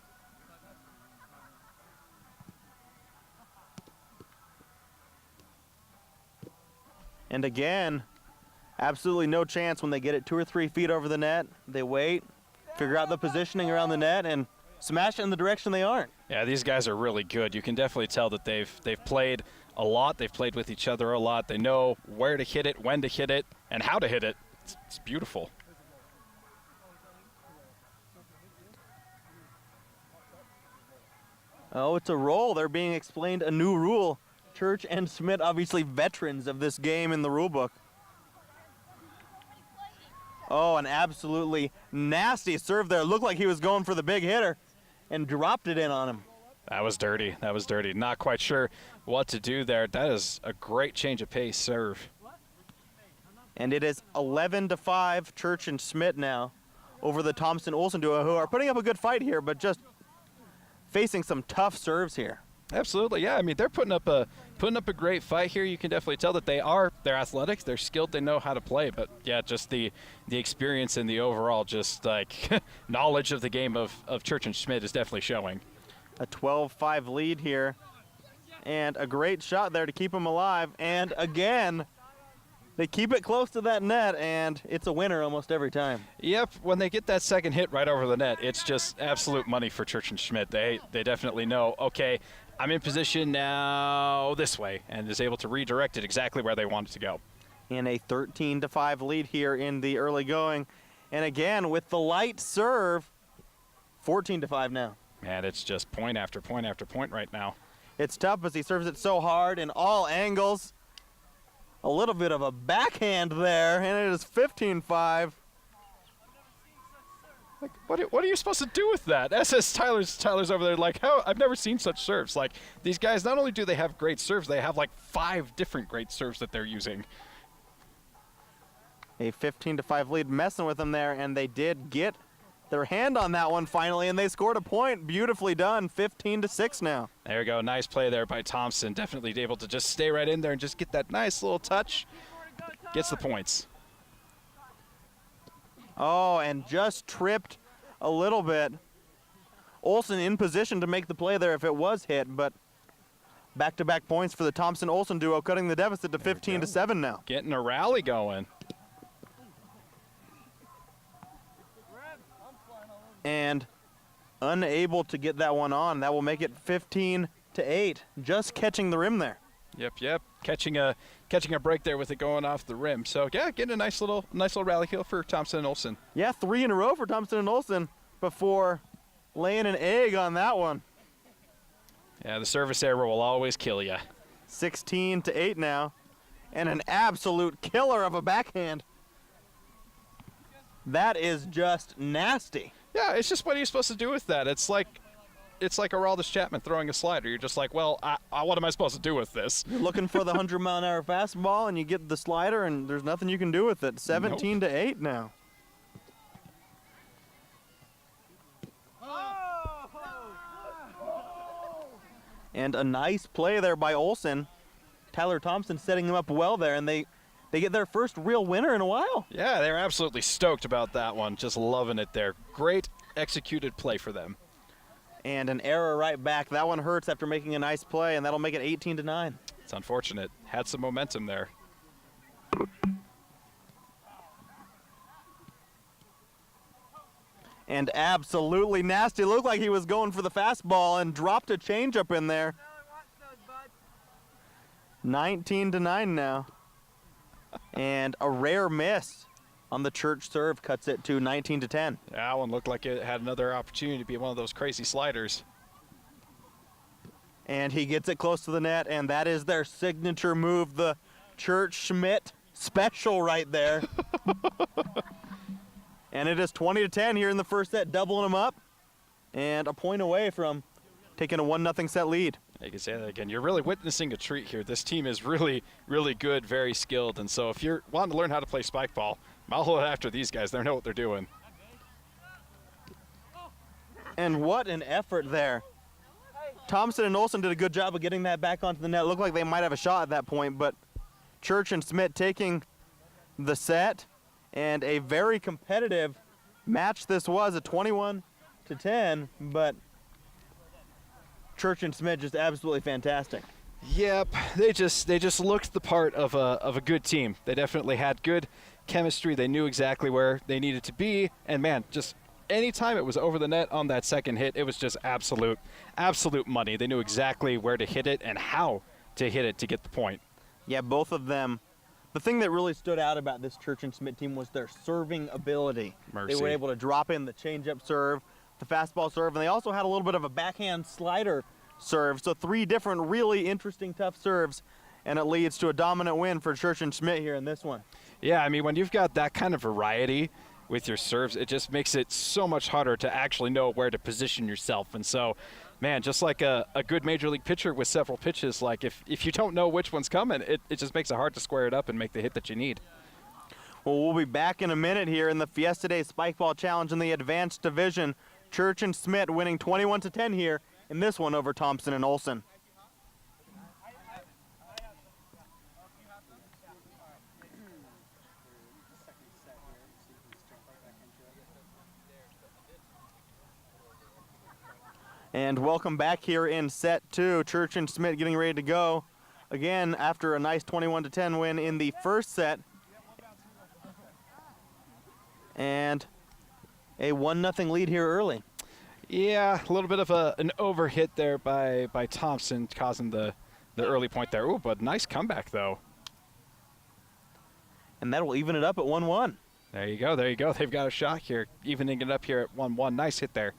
And again, absolutely no chance when they get it 2 or 3 feet over the net. They wait, figure out the positioning around the net, and smash it in the direction they aren't. Yeah, these guys are really good. You can definitely tell that they've played a lot. They've played with each other a lot. They know where to hit it, when to hit it, and how to hit it. It's beautiful. Oh, it's a roll. They're being explained a new rule. Church and Schmidt, obviously veterans of this game in the rule book. Oh, an absolutely nasty serve there. Looked like he was going for the big hitter and dropped it in on him. That was dirty. That was dirty. Not quite sure what to do there. That is a great change of pace serve. And it is 11-5 Church and Schmidt now over the Thompson-Olsen duo, who are putting up a good fight here, but just facing some tough serves here. Absolutely, yeah. I mean, they're putting up a great fight here. You can definitely tell that they're athletic, they're skilled, they know how to play. But yeah, just the experience and the overall just like knowledge of the game of Church and Schmidt is definitely showing. A 12-5 lead here, and a great shot there to keep them alive. And again, they keep it close to that net, and it's a winner almost every time. Yep, when they get that second hit right over the net, it's just absolute money for Church and Schmidt. They definitely know, okay, I'm in position now this way, and is able to redirect it exactly where they want it to go. In a 13-5 lead here in the early going. And again, with the light serve, 14-5 now. Man, it's just point after point after point right now. It's tough as he serves it so hard in all angles. A little bit of a backhand there, and it is 15-5. Like, what are you supposed to do with that? SS Tyler's over there like, how? I've never seen such serves. Like, these guys, not only do they have great serves, they have like 5 different great serves that they're using. A 15-5 lead, messing with them there, and they did get their hand on that one finally, and they scored a point. Beautifully done, 15-6 now. There you go, nice play there by Thompson. Definitely able to just stay right in there and just get that nice little touch. Gets the points. Oh, and just tripped a little bit. Olsen in position to make the play there if it was hit, but back-to-back points for the Thompson-Olsen duo, cutting the deficit to 15-7 now. Getting a rally going. And unable to get that one on. That will make it 15-8, just catching the rim there. Yep. Catching a break there with it going off the rim. So yeah, getting a nice little rally kill for Thompson and Olsen. Yeah, 3 in a row for Thompson and Olsen before laying an egg on that one. Yeah, the service error will always kill you. 16-8 now, and an absolute killer of a backhand. That is just nasty. Yeah, it's just what are you supposed to do with that? It's like Aroldis Chapman throwing a slider. You're just like, well, what am I supposed to do with this? You're looking for the 100-mile-an-hour fastball, and you get the slider, and there's nothing you can do with it. 17-8 now. And a nice play there by Olsen. Tyler Thompson setting him up well there, and they get their first real winner in a while. Yeah, they're absolutely stoked about that one. Just loving it there. Great executed play for them. And an error right back. That one hurts after making a nice play, and that'll make it 18-9. It's unfortunate. Had some momentum there. And absolutely nasty. Looked like he was going for the fastball and dropped a changeup in there. 19-9 now. And a rare miss on the Church serve cuts it to 19-10. Yeah, that one looked like it had another opportunity to be one of those crazy sliders. And he gets it close to the net, and that is their signature move, the Church-Schmidt special right there. And it is 20-10 here in the first set, doubling them up, and a point away from taking a 1-0 set lead. You can say that again. You're really witnessing a treat here. This team is really, really good, very skilled, and so if you're wanting to learn how to play spike ball, I'll hold after these guys. They know what they're doing. And what an effort there. Thompson and Olsen did a good job of getting that back onto the net. Looked like they might have a shot at that point, but Church and Schmidt taking the set, and a very competitive match this was, a 21-10, but Church and Schmidt just absolutely fantastic. Yep, they just looked the part of a good team. They definitely had good chemistry. They knew exactly where they needed to be, and man, just anytime it was over the net on that second hit, it was just absolute money. They knew exactly where to hit it and how to hit it to get the point. Yeah, both of them. The thing that really stood out about this Church and Schmidt team was their serving ability. Mercy. They were able to drop in the changeup serve, the fastball serve, and they also had a little bit of a backhand slider serve. So 3 different really interesting, tough serves, and it leads to a dominant win for Church and Schmidt here in this one. Yeah, I mean, when you've got that kind of variety with your serves, it just makes it so much harder to actually know where to position yourself. And so, man, just like a good major league pitcher with several pitches, like if you don't know which one's coming, it just makes it hard to square it up and make the hit that you need. Well, we'll be back in a minute here in the Fiesta Day Spikeball Challenge in the Advanced Division. Church and Schmidt winning 21-10 here in this one over Thompson and Olsen. And welcome back here in set 2. Church and Schmidt getting ready to go again after a nice 21-10 win in the first set. And a 1-0 lead here early. Yeah, a little bit of an overhit there by Thompson, causing the early point there. Ooh, but nice comeback, though. And that will even it up at 1-1. There you go, there you go. They've got a shot here, evening it up here at 1-1. Nice hit there.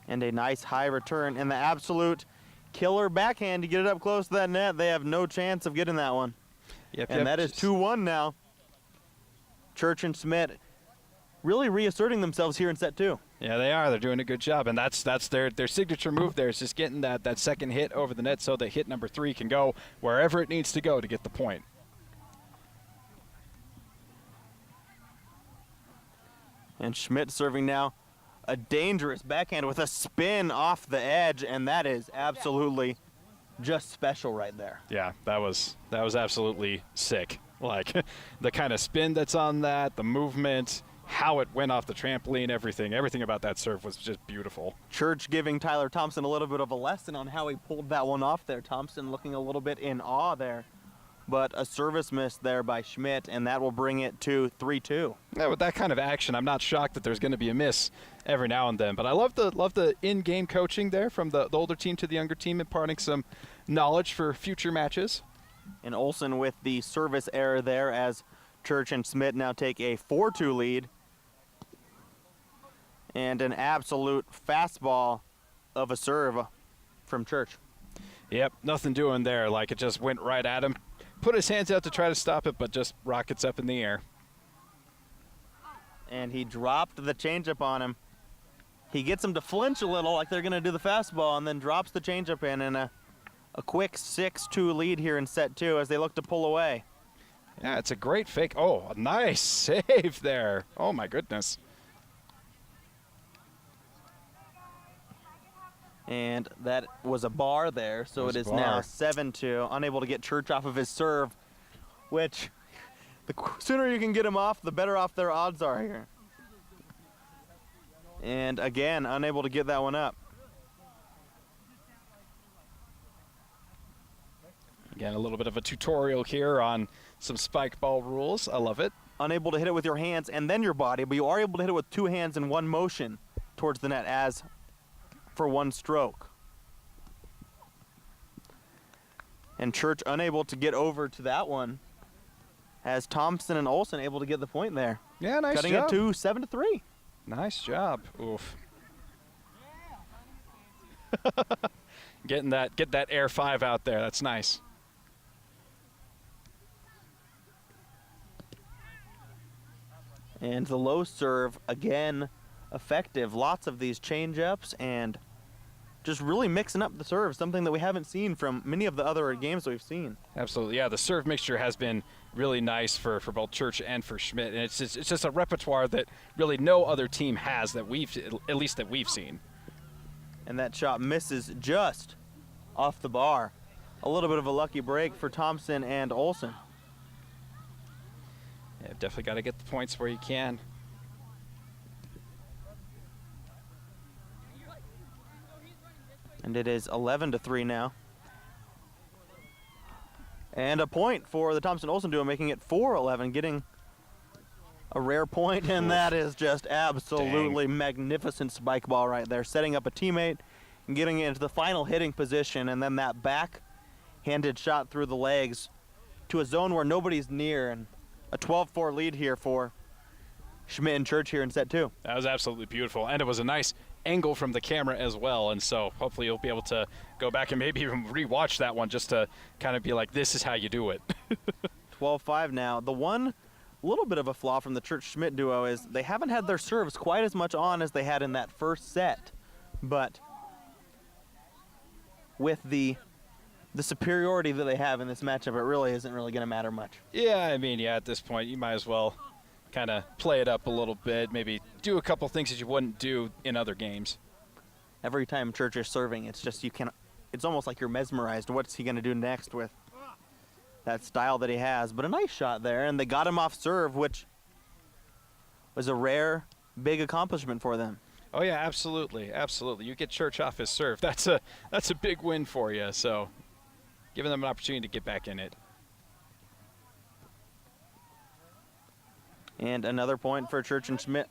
And a nice high return, and the absolute killer backhand to get it up close to that net. They have no chance of getting that one. Yep, And that is 2-1 now. Church and Schmidt really reasserting themselves here in set 2. Yeah, they are. They're doing a good job, and that's their signature move there is just getting that second hit over the net so that hit number 3 can go wherever it needs to go to get the point. And Schmidt serving now a dangerous backhand with a spin off the edge, and that is absolutely just special right there. Yeah, that was absolutely sick. Like the kind of spin that's on that, the movement, how it went off the trampoline, everything about that serve was just beautiful. Church giving Tyler Thompson a little bit of a lesson on how he pulled that one off there. Thompson looking a little bit in awe there. But a service miss there by Schmidt, and that will bring it to 3-2. Yeah, with that kind of action, I'm not shocked that there's going to be a miss every now and then. But I love the in-game coaching there from the older team to the younger team, imparting some knowledge for future matches. And Olsen with the service error there as Church and Schmidt now take a 4-2 lead. And an absolute fastball of a serve from Church. Yep, nothing doing there. Like it just went right at him. Put his hands out to try to stop it, but just rockets up in the air. And he dropped the changeup on him. He gets him to flinch a little like they're going to do the fastball, and then drops the changeup in, and a quick 6-2 lead here in set 2 as they look to pull away. Yeah, it's a great fake. Oh, a nice save there. Oh, my goodness. And that was a bar there, so it is now 7-2. Unable to get Church off of his serve, which The sooner you can get them off, the better off their odds are here. And again, unable to get that one up. Again, a little bit of a tutorial here on some spike ball rules. I love it. Unable to hit it with your hands and then your body, but you are able to hit it with two hands in one motion towards the net as for one stroke. And Church unable to get over to that one as Thompson and Olsen able to get the point there. Yeah, nice Cutting job. it to 7-3. Nice job. Oof. Get that air 5 out there. That's nice. And the low serve, again, effective. Lots of these change-ups and just really mixing up the serve, something that we haven't seen from many of the other games we've seen. Absolutely, yeah. The serve mixture has been really nice for both Church and for Schmidt, and it's just a repertoire that really no other team has that at least we've seen. And that shot misses just off the bar. A little bit of a lucky break for Thompson and Olsen. Yeah, definitely got to get the points where you can. And it is 11-3 now. And a point for the Thompson-Olsen duo, making it 4-11, getting a rare point, and that is just absolutely magnificent spike ball right there, setting up a teammate and getting it into the final hitting position, and then that back-handed shot through the legs to a zone where nobody's near, and a 12-4 lead here for Schmidt and Church here in set 2. That was absolutely beautiful, and it was a nice angle from the camera as well, and so hopefully you'll be able to go back and maybe even rewatch that one just to kind of be like, this is how you do it. 12-5 now. The one little bit of a flaw from the Church-Schmidt duo is they haven't had their serves quite as much on as they had in that first set, but with the superiority that they have in this matchup, it really isn't really going to matter much. Yeah, I mean, yeah, at this point you might as well kind of play it up a little bit, maybe do a couple things that you wouldn't do in other games. Every time Church is serving, it's just it's almost like you're mesmerized. What's he going to do next with that style that he has? But a nice shot there, and they got him off serve, which was a rare, big accomplishment for them. Oh yeah, absolutely, absolutely. You get Church off his serve, that's a big win for you. So, giving them an opportunity to get back in it. And another point for Church and Schmidt.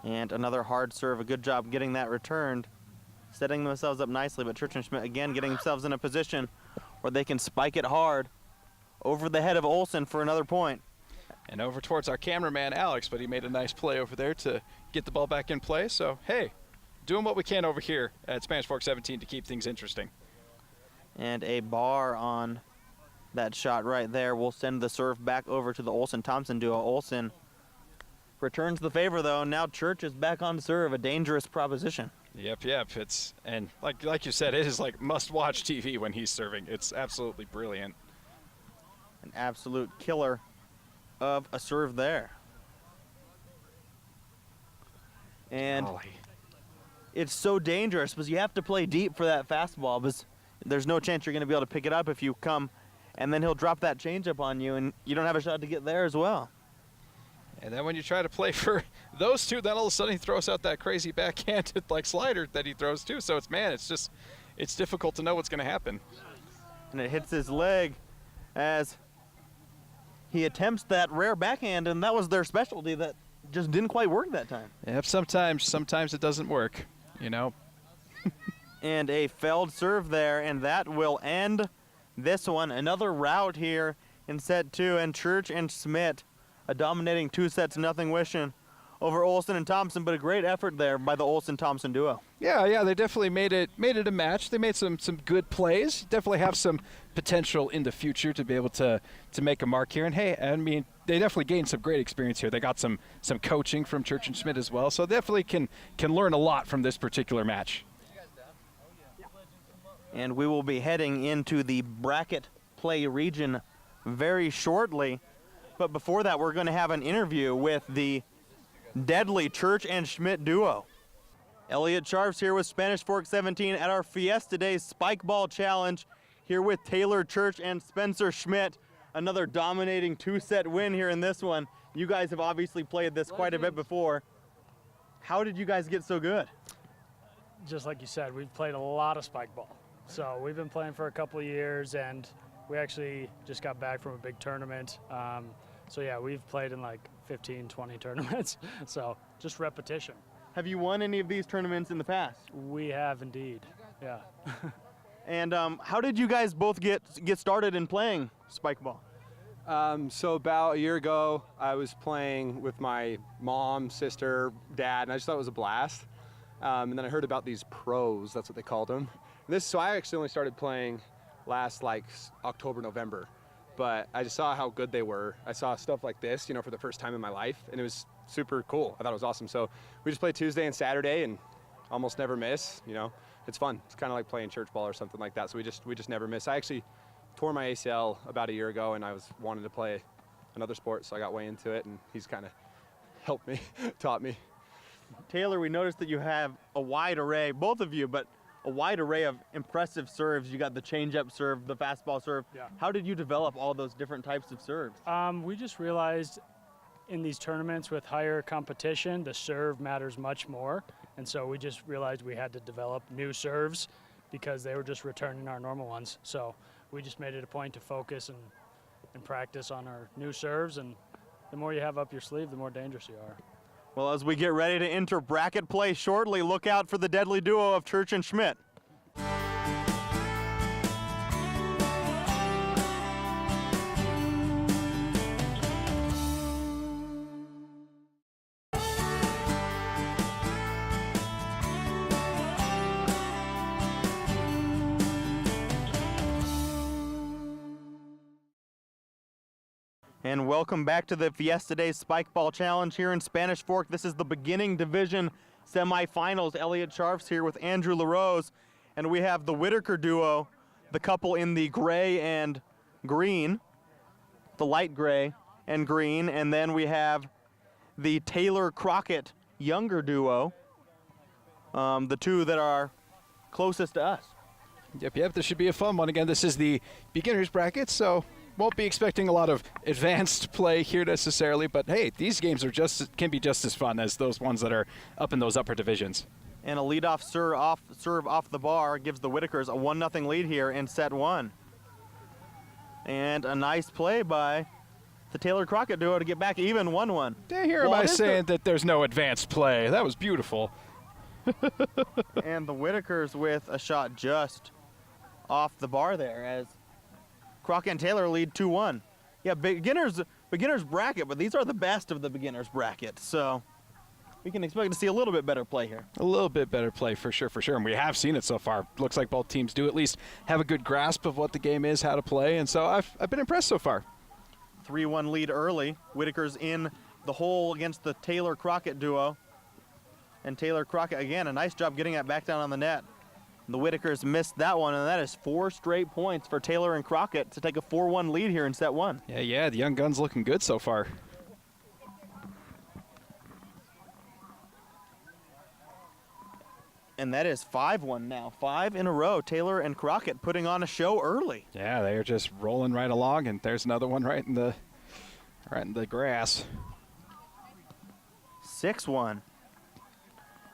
And another hard serve. A good job getting that returned, setting themselves up nicely. But Church and Schmidt again getting themselves in a position where they can spike it hard over the head of Olsen for another point. And over towards our cameraman Alex, but he made a nice play over there to get the ball back in play. So hey, doing what we can over here at Spanish Fork 17 to keep things interesting. And a bar on that shot right there will send the serve back over to the Olsen-Thompson duo. Olsen returns the favor, though. Now Church is back on serve, a dangerous proposition. Yep. And like you said, it is like must-watch TV when he's serving. It's absolutely brilliant. An absolute killer of a serve there. And Golly. It's so dangerous because you have to play deep for that fastball because there's no chance you're going to be able to pick it up if you come, and then he'll drop that changeup on you, and you don't have a shot to get there as well. And then when you try to play for those two, then all of a sudden he throws out that crazy backhanded like slider that he throws too. So it's difficult to know what's going to happen. And it hits his leg as he attempts that rare backhand, and that was their specialty that just didn't quite work that time. Yep, sometimes it doesn't work, you know. And a failed serve there, and that will end this one. Another rout here in set 2, and Church and Schmidt a dominating 2-0 win over Olsen and Thompson, but a great effort there by the Olsen-Thompson duo. Yeah, they definitely made it a match. They made some good plays. Definitely have some potential in the future to be able to make a mark here. And hey, I mean, they definitely gained some great experience here. They got some coaching from Church and Schmidt as well, so definitely can learn a lot from this particular match. And we will be heading into the bracket play region very shortly. But before that, we're going to have an interview with the deadly Church and Schmidt duo. Elliot Charfs here with Spanish Fork 17 at our Fiesta Days Spikeball Challenge, here with Taylor Church and Spencer Schmidt. Another dominating 2-set win here in this one. You guys have obviously played this quite a bit before. How did you guys get so good? Just like you said, we've played a lot of Spikeball. So we've been playing for a couple of years, and we actually just got back from a big tournament. So yeah, we've played in like 15, 20 tournaments. So just repetition. Have you won any of these tournaments in the past? We have indeed, yeah. And how did you guys both get started in playing Spikeball? So about a year ago, I was playing with my mom, sister, dad, and I just thought it was a blast. And then I heard about these pros, that's what they called them. So I actually only started playing last like October, November, but I just saw how good they were. I saw stuff like this, for the first time in my life, and it was super cool. I thought it was awesome. So we just play Tuesday and Saturday and almost never miss, It's fun. It's kind of like playing church ball or something like that. So we just never miss. I actually tore my ACL about a year ago, and I was wanting to play another sport, so I got way into it, and he's kind of helped me, taught me. Taylor, we noticed that you have a wide array, both of you, but a wide array of impressive serves. You got the change-up serve, the fastball serve. Yeah. How did you develop all those different types of serves? We just realized in these tournaments with higher competition, the serve matters much more. And so we just realized we had to develop new serves because they were just returning our normal ones. So we just made it a point to focus and practice on our new serves. And the more you have up your sleeve, the more dangerous you are. Well, as we get ready to enter bracket play shortly, look out for the deadly duo of Church and Schmidt. And welcome back to the Fiesta Days Spikeball Challenge here in Spanish Fork. This is the beginning division semifinals. Elliot Charfs here with Andrew LaRose. And we have the Whitaker duo, the couple in the gray and green, the light gray and green. And then we have the Taylor Crockett younger duo, the two that are closest to us. Yep, this should be a fun one. Again, this is the beginner's bracket, so won't be expecting a lot of advanced play here necessarily, but hey, these games can be just as fun as those ones that are up in those upper divisions. And a leadoff serve off the bar gives the Whitakers a 1-0 lead here in set one. And a nice play by the Taylor Crockett duo to get back even 1-1. Here am I saying that there's no advanced play. That was beautiful. And the Whitakers with a shot just off the bar there as Crockett and Taylor lead 2-1. Yeah, beginners bracket, but these are the best of the beginners bracket, so we can expect to see a little bit better play here. A little bit better play for sure, and we have seen it so far. Looks like both teams do at least have a good grasp of what the game is, how to play, and so I've been impressed so far. 3-1 lead early. Whitaker's in the hole against the Taylor Crockett duo. And Taylor Crockett, again, a nice job getting that back down on the net. The Whitakers missed that one, and that is 4 straight points for Taylor and Crockett to take a 4-1 lead here in set one. Yeah, the young guns looking good so far. And that is 5-1 now. 5 in a row. Taylor and Crockett putting on a show early. Yeah, they are just rolling right along, and there's another one right in the grass. 6-1.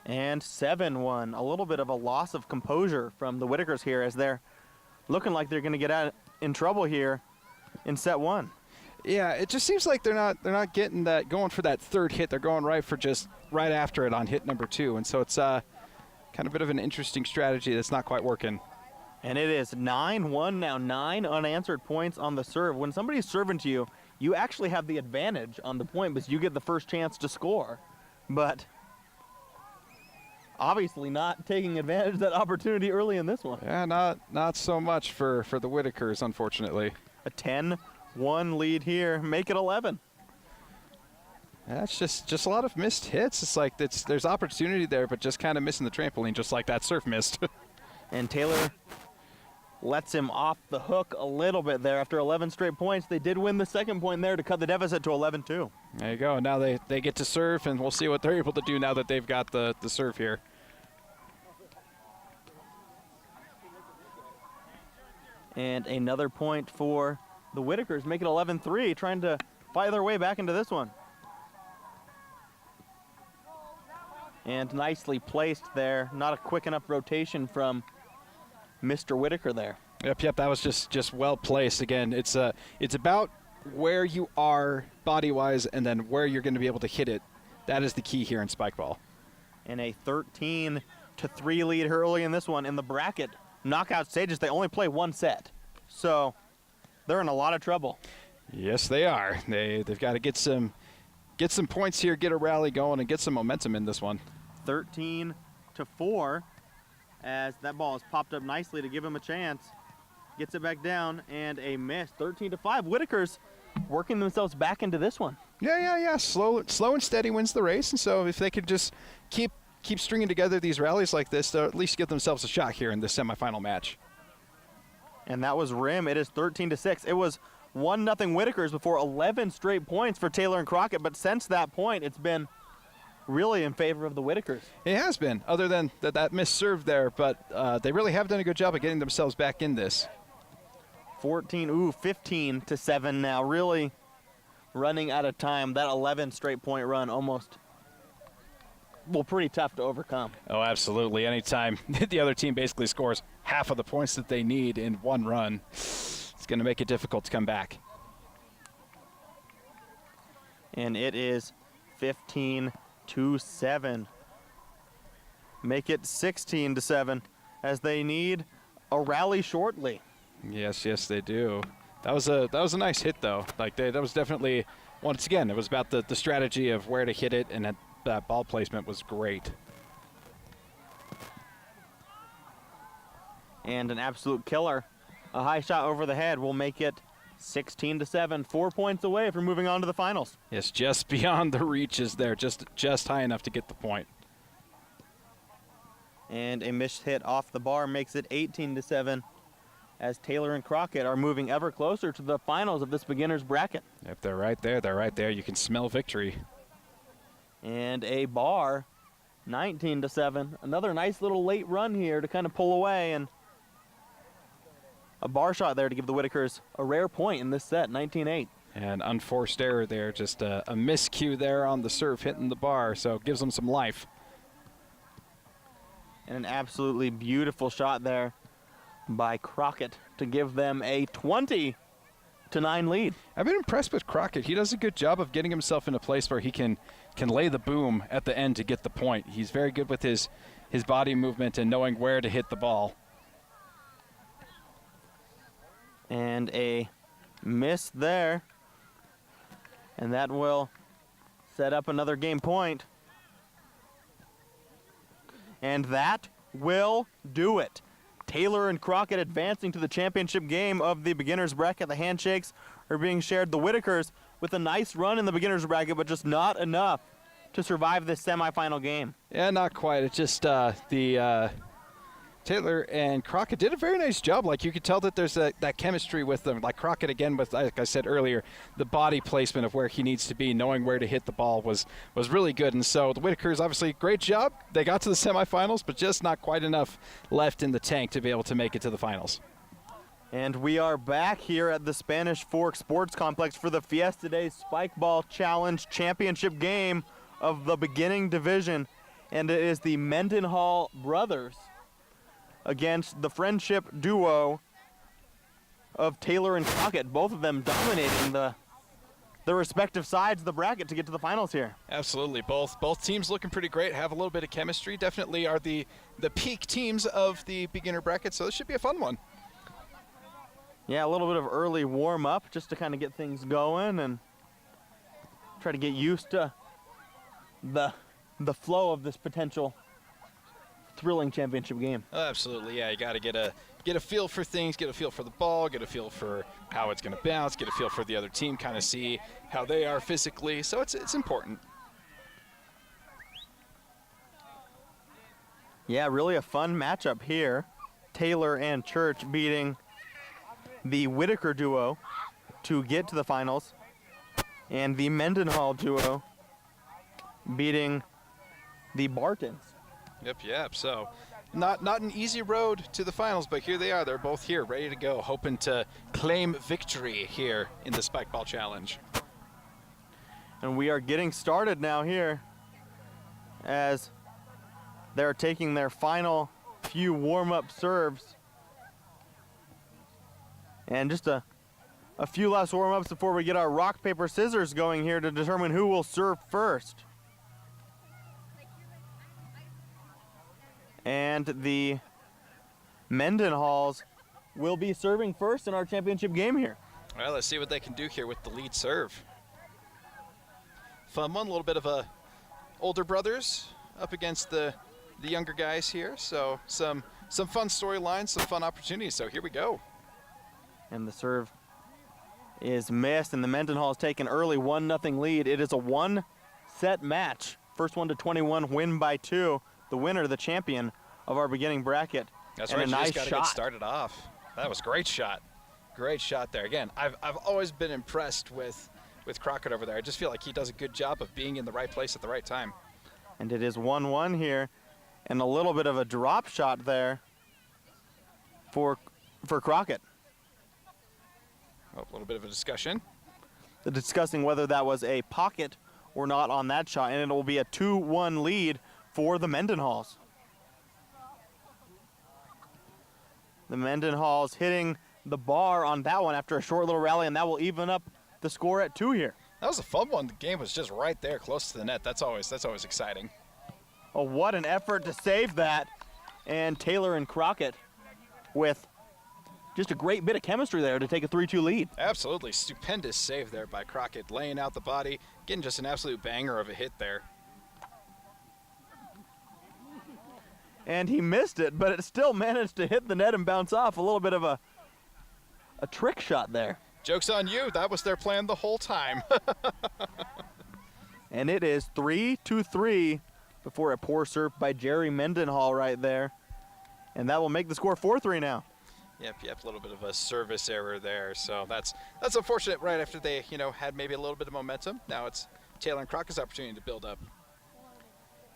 And 7-1. A little bit of a loss of composure from the Whitakers here as they're looking like they're going to get out in trouble here in set one. Yeah, it just seems like they're not getting that, going for that third hit. They're going right after it on hit number 2, and so it's kind of a bit of an interesting strategy that's not quite working. And it is 9-1 now. 9 unanswered points on the serve. When somebody's serving to you, you actually have the advantage on the point because you get the first chance to score. But obviously not taking advantage of that opportunity early in this one. Yeah, not so much for the Whitakers, unfortunately. A 10-1 lead here. Make it 11. That's just a lot of missed hits. It's like there's opportunity there, but just kind of missing the trampoline, just like that serve missed. And Taylor lets him off the hook a little bit there. After 11 straight points, they did win the second point there to cut the deficit to 11-2. There you go. Now they get to serve, and we'll see what they're able to do now that they've got the serve here. And another point for the Whitakers, make it 11-3, trying to fight their way back into this one. And nicely placed there. Not a quick enough rotation from Mr. Whitaker there. Yep, that was just well placed. Again, it's about where you are body-wise and then where you're going to be able to hit it. That is the key here in Spikeball. And a 13-3 lead early in this one. In the bracket knockout stages, they only play one set. So they're in a lot of trouble. Yes, they are. They've got to get some points here, get a rally going, and get some momentum in this one. 13-4 as that ball has popped up nicely to give him a chance. Gets it back down and a miss. 13-5. Whitakers working themselves back into this one. Yeah. Slow and steady wins the race, and so if they could just keep stringing together these rallies like this, they'll at least give themselves a shot here in this semifinal match. And that was Rim. It is 13-6. It was 1-0 Whitakers before 11 straight points for Taylor and Crockett, but since that point, it's been really in favor of the Whitakers. It has been, other than that missed serve there, but they really have done a good job of getting themselves back in this. 15-7 now, really running out of time. That 11 straight point run almost, well, pretty tough to overcome. Oh, absolutely. Anytime the other team basically scores half of the points that they need in one run, it's going to make it difficult to come back. And it is 15-7. Make it 16-7 as they need a rally shortly. Yes, they do. That was a nice hit, though. That was definitely, once again, it was about the strategy of where to hit it, and that ball placement was great. And an absolute killer. A high shot over the head will make it 16-7, 4 points away from moving on to the finals. Yes, just beyond the reaches there, just high enough to get the point. And a missed hit off the bar makes it 18-7 as Taylor and Crockett are moving ever closer to the finals of this beginner's bracket. Yep, they're right there. You can smell victory. And a bar, 19-7. Another nice little late run here to kind of pull away, and a bar shot there to give the Whitakers a rare point in this set, 19-8. And unforced error there, just a miscue there on the serve hitting the bar, so it gives them some life. And an absolutely beautiful shot there by Crockett to give them a 20-9 lead. I've been impressed with Crockett. He does a good job of getting himself in a place where he can lay the boom at the end to get the point. He's very good with his body movement and knowing where to hit the ball. And a miss there. And that will set up another game point. And that will do it. Taylor and Crockett advancing to the championship game of the beginner's bracket. The handshakes are being shared. The Whitakers with a nice run in the beginner's bracket, but just not enough to survive this semifinal game. Yeah, not quite. It's just Taylor and Crockett did a very nice job. Like, you could tell that there's that chemistry with them. Like Crockett, again, with, like I said earlier, the body placement of where he needs to be, knowing where to hit the ball was really good. And so the Whitakers, obviously, great job. They got to the semifinals, but just not quite enough left in the tank to be able to make it to the finals. And we are back here at the Spanish Fork Sports Complex for the Fiesta Day Spikeball Challenge Championship game of the beginning division. And it is the Mendenhall brothers against the friendship duo of Taylor and Crockett, both of them dominating the respective sides of the bracket to get to the finals here. Absolutely. Both teams looking pretty great, have a little bit of chemistry, definitely are the peak teams of the beginner bracket, so this should be a fun one. Yeah, a little bit of early warm-up just to kind of get things going and try to get used to the flow of this potential thrilling championship game. Oh, absolutely, yeah. You got to get a feel for things, get a feel for the ball, get a feel for how it's going to bounce, get a feel for the other team, kind of see how they are physically. So it's important. Yeah, really a fun matchup here. Taylor and Church beating the Whitaker duo to get to the finals, and the Mendenhall duo beating the Bartons. Yep. So Not an easy road to the finals, but here they are. They're both here, ready to go, hoping to claim victory here in the Spikeball Challenge. And we are getting started now here as they're taking their final few warm-up serves. And just a few last warm-ups before we get our rock, paper, scissors going here to determine who will serve first. And the Mendenhalls will be serving first in our championship game here. Well, let's see what they can do here with the lead serve. Fun one, a little bit of a older brothers up against the younger guys here. So some fun storylines, some fun opportunities. So here we go. And the serve is missed, and the Mendenhalls take an early 1-0 lead. It is a one-set match. First one to 21, win by 2. The winner, the champion of our beginning bracket. That's and right. a You nice just got to shot. get started off. That was a great shot. Great shot there. Again, I've always been impressed with Crockett over there. I just feel like he does a good job of being in the right place at the right time. And it is 1-1 here, and a little bit of a drop shot there for Crockett. Oh, a little bit of a discussion. Discussing whether that was a pocket or not on that shot, and it will be a 2-1 lead for the Mendenhalls. The Mendenhalls hitting the bar on that one after a short little rally, and that will even up the score at 2 here. That was a fun one. The game was just right there, close to the net. That's always exciting. Oh, what an effort to save that. And Taylor and Crockett with just a great bit of chemistry there to take a 3-2 lead. Absolutely. Stupendous save there by Crockett, laying out the body, getting just an absolute banger of a hit there. And he missed it, but it still managed to hit the net and bounce off. A little bit of a trick shot there. Joke's on you. That was their plan the whole time. And it is 3-3 before a poor serve by Jerry Mendenhall right there. And that will make the score 4-3 now. Yep, a little bit of a service error there. So that's unfortunate right after they, had maybe a little bit of momentum. Now it's Taylor and Crockett's opportunity to build up.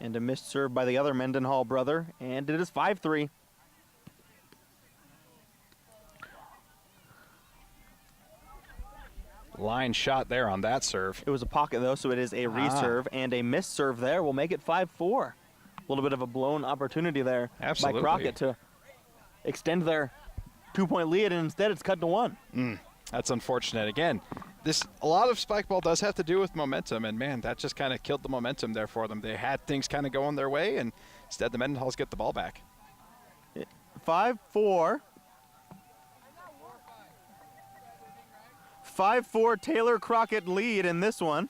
And a missed serve by the other Mendenhall brother, and it is 5-3. Line shot there on that serve. It was a pocket, though, so it is a reserve, and a missed serve there will make it 5-4. A little bit of a blown opportunity there by Crockett to extend their 2-point lead, and instead it's cut to 1. That's unfortunate. Again, a lot of Spikeball does have to do with momentum, and man, that just kind of killed the momentum there for them. They had things kind of going their way, and instead the Mendenhalls get the ball back. 5-4. 5-4 Taylor Crockett lead in this one.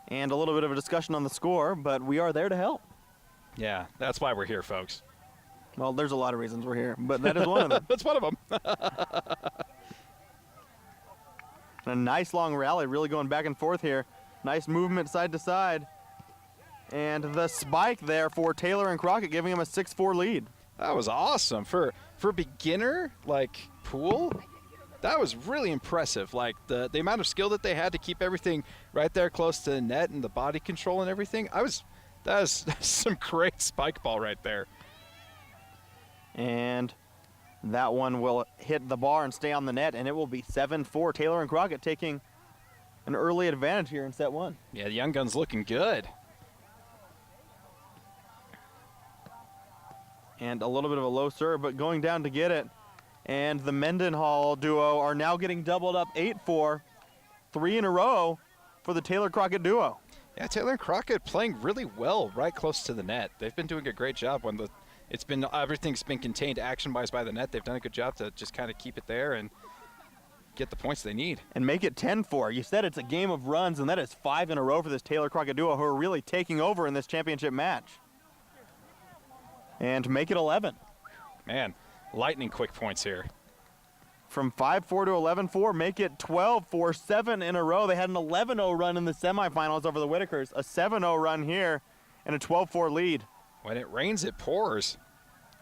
And a little bit of a discussion on the score, but we are there to help. Yeah, that's why we're here, folks. Well, there's a lot of reasons we're here, but that is one of them. That's one of them. A nice long rally, really going back and forth here. Nice movement side to side. And the spike there for Taylor and Crockett, giving him a 6-4 lead. That was awesome. For beginner, pool, that was really impressive. Like, the amount of skill that they had to keep everything right there close to the net and the body control and everything. That's some great spike ball right there. And that one will hit the bar and stay on the net, and it will be 7-4. Taylor and Crockett taking an early advantage here in set 1. Yeah, the young gun's looking good. And a little bit of a low serve, but going down to get it. And the Mendenhall duo are now getting doubled up 8-4. 3 in a row for the Taylor Crockett duo. Yeah, Taylor and Crockett playing really well right close to the net. They've been doing a great job when everything's been contained action-wise by the net. They've done a good job to just kind of keep it there and get the points they need. And make it 10-4. You said it's a game of runs, and that is 5 in a row for this Taylor Crockett duo, who are really taking over in this championship match. And make it 11. Man, lightning quick points here. From 5-4 to 11-4, make it 12-4, 7 in a row. They had an 11-0 run in the semifinals over the Whitakers, a 7-0 run here, and a 12-4 lead. When it rains, it pours.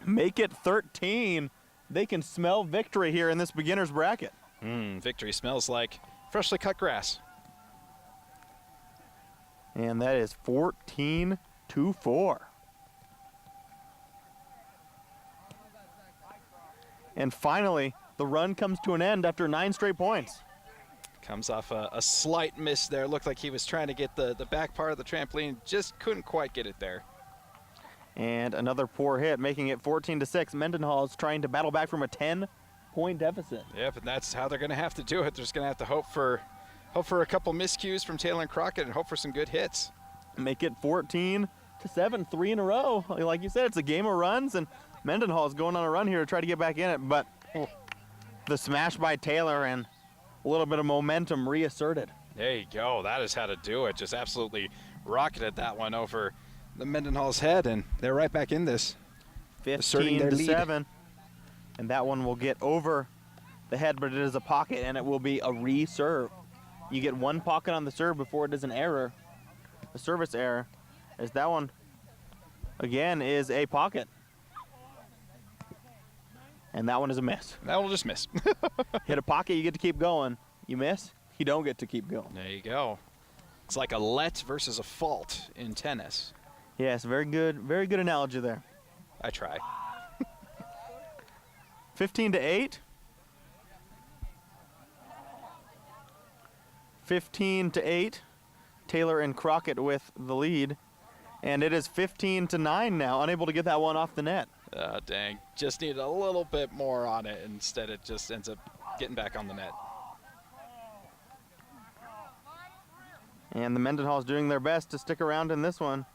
Make it 13. They can smell victory here in this beginner's bracket. Victory smells like freshly cut grass. And that is 14-4. And finally, the run comes to an end after 9 straight points. Comes off a slight miss there. Looked like he was trying to get the back part of the trampoline, just couldn't quite get it there. And another poor hit, making it 14-6. Mendenhall is trying to battle back from a 10-point deficit. Yep, and that's how they're going to have to do it. They're just going to have to hope for a couple miscues from Taylor and Crockett and hope for some good hits. Make it 14-7, 3 in a row. Like you said, it's a game of runs, and Mendenhall is going on a run here to try to get back in it, but the smash by Taylor and a little bit of momentum reasserted. There you go. That is how to do it. Just absolutely rocketed that one over the Mendenhall's head, and they're right back in this. 15-7, and that one will get over the head, but it is a pocket, and it will be a reserve. You get 1 pocket on the serve before it is an error, a service error, as that one, again, is a pocket. And that one is a miss. That will just miss. Hit a pocket, you get to keep going. You miss, you don't get to keep going. There you go. It's like a let versus a fault in tennis. Yes, very good analogy there. I try. 15-8. 15-8. Taylor and Crockett with the lead. And it is 15-9 now, unable to get that one off the net. Dang. Just need a little bit more on it. Instead, it just ends up getting back on the net. And the Mendenhalls doing their best to stick around in this one.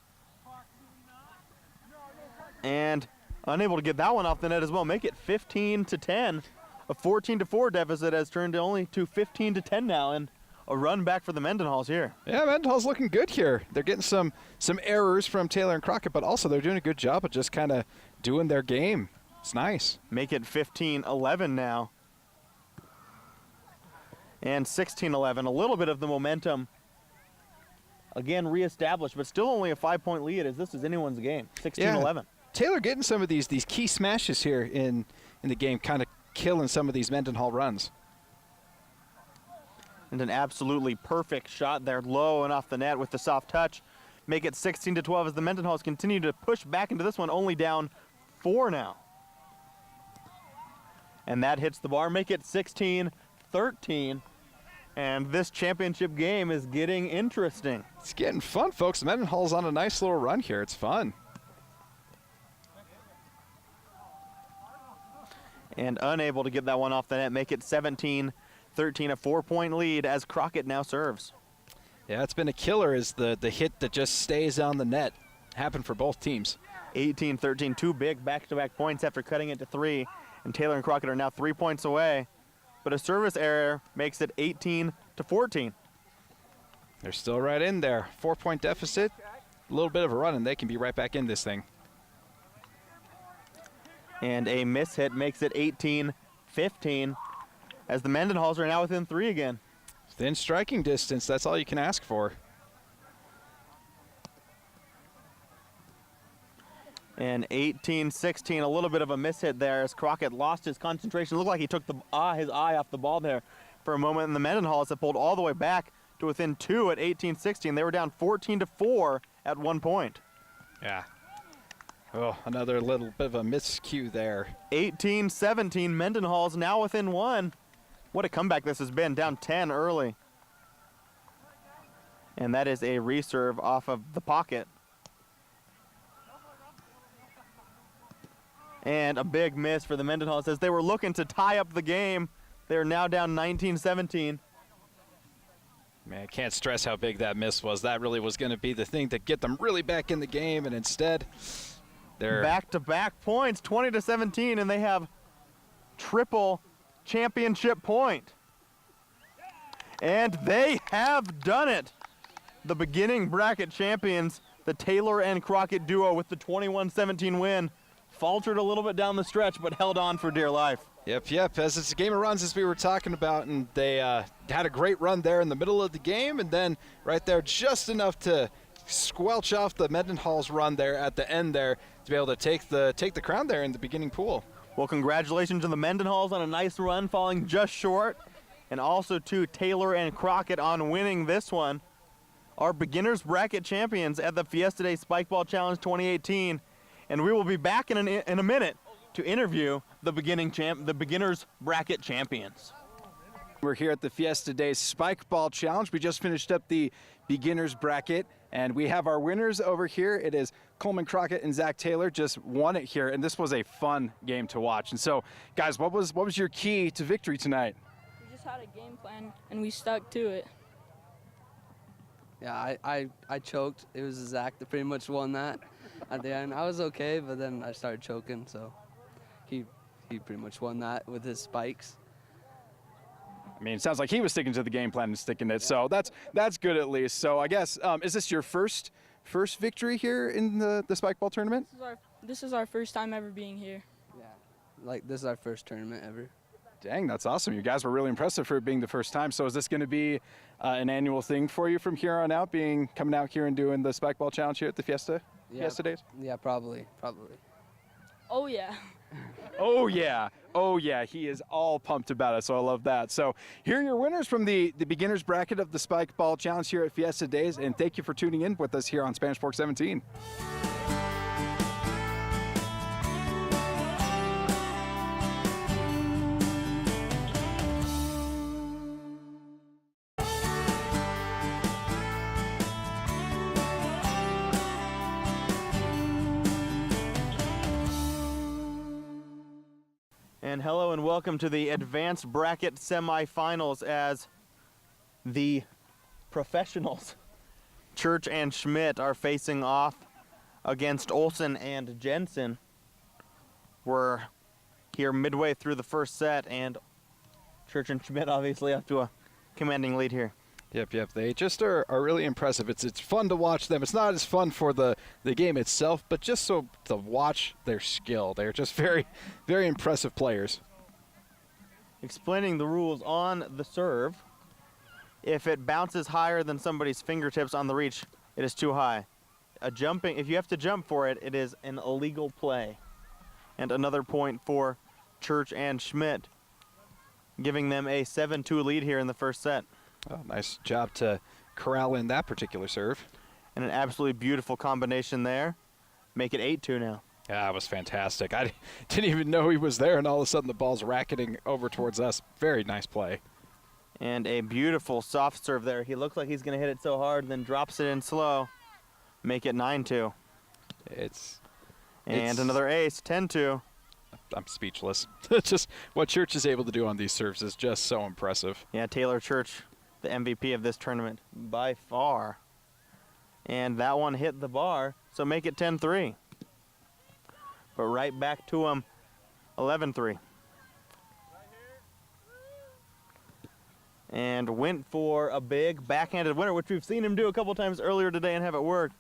And unable to get that one off the net as well. Make it 15-10. A 14-4 deficit has turned only to 15-10 now, and a run back for the Mendenhalls here. Yeah, Mendenhall's looking good here. They're getting some errors from Taylor and Crockett, but also they're doing a good job of just kind of doing their game. It's nice. Make it 15-11 now. And 16-11. A little bit of the momentum again reestablished, but still only a 5-point lead as this is anyone's game. 16-11. Yeah. Taylor getting some of these key smashes here in the game, kind of killing some of these Mendenhall runs. And an absolutely perfect shot there, low and off the net with the soft touch. Make it 16-12 as the Mendenhalls continue to push back into this one, only down 4 now. And that hits the bar, make it 16-13. And this championship game is getting interesting. It's getting fun, folks. The Mendenhall's on a nice little run here. It's fun. And unable to get that one off the net, make it 17-13, a 4-point lead as Crockett now serves. Yeah, it's been a killer as the hit that just stays on the net happened for both teams. 18-13, 2 big back-to-back points after cutting it to 3. And Taylor and Crockett are now 3 points away. But a service error makes it 18-14. They're still right in there. 4-point deficit, a little bit of a run, and they can be right back in this thing. And a miss hit makes it 18-15 as the Mendenhalls are now within 3 again. Within striking distance, that's all you can ask for. And 18-16, a little bit of a miss hit there as Crockett lost his concentration. Looked like he took his eye off the ball there for a moment, and the Mendenhalls have pulled all the way back to within 2 at 18-16. They were down 14-4 at one point. Yeah. Oh, another little bit of a miscue there. 18-17, Mendenhall's now within 1. What a comeback this has been, down 10 early. And that is a reserve off of the pocket. And a big miss for the Mendenhalls as they were looking to tie up the game. They're now down 19-17. Man, I can't stress how big that miss was. That really was going to be the thing to get them really back in the game, and instead they're back-to-back points, 20-17, and they have triple championship point. And they have done it. The beginning bracket champions, the Taylor and Crockett duo with the 21-17 win, faltered a little bit down the stretch, but held on for dear life. Yep, as it's a game of runs as we were talking about, and they had a great run there in the middle of the game, and then right there just enough to squelch off the Mendenhall's run there at the end there to be able to take the crown there in the beginning pool. Well, congratulations to the Mendenhalls on a nice run, falling just short, and also to Taylor and Crockett on winning this one. our beginners bracket champions at the Fiesta Day Spikeball Challenge 2018. And we will be back in a minute to interview the beginners bracket champions. We're here at the Fiesta Day Spikeball Challenge. We just finished up the beginners bracket, and we have our winners over here. It is Coleman Crockett and Zach Taylor just won it here, and this was a fun game to watch. And so, guys, what was your key to victory tonight? We just had a game plan, and we stuck to it. Yeah, I choked. It was Zach that pretty much won that at the end. I was okay, but then I started choking, so he pretty much won that with his spikes. I mean, it sounds like he was sticking to the game plan and sticking it, so that's good at least. So I guess, is this your first victory here in the Spikeball tournament? This is our first time ever being here. Yeah, like this is our first tournament ever. Dang, that's awesome. You guys were really impressive for it being the first time. So is this going to be an annual thing for you from here on out, coming out here and doing the Spikeball Challenge here at the Fiesta Days? Yeah, probably. Oh, yeah. Oh, yeah. Oh, yeah. He is all pumped about it, so I love that. So here are your winners from the beginners bracket of the Spikeball Challenge here at Fiesta Days, and thank you for tuning in with us here on Spanish Fork 17. And hello and welcome to the advanced bracket semifinals as the professionals, Church and Schmidt, are facing off against Olsen and Jensen. We're here midway through the first set, and Church and Schmidt obviously up to a commanding lead here. Yep. They just are really impressive. It's fun to watch them. It's not as fun for the game itself, but just so to watch their skill. They're just very, very impressive players. Explaining the rules on the serve. If it bounces higher than somebody's fingertips on the reach, it is too high. If you have to jump for it, it is an illegal play. And another point for Church and Schmidt, giving them a 7-2 lead here in the first set. Oh, nice job to corral in that particular serve. And an absolutely beautiful combination there. Make it 8-2 now. Yeah, that was fantastic. I didn't even know he was there, and all of a sudden the ball's racketing over towards us. Very nice play. And a beautiful soft serve there. He looks like he's going to hit it so hard, then drops it in slow. Make it 9-2. And another ace, 10-2. I'm speechless. Just what Church is able to do on these serves is just so impressive. Yeah, Taylor Church, the MVP of this tournament by far. And that one hit the bar, so make it 10-3. But right back to him, 11-3. And went for a big backhanded winner, which we've seen him do a couple times earlier today and have it work.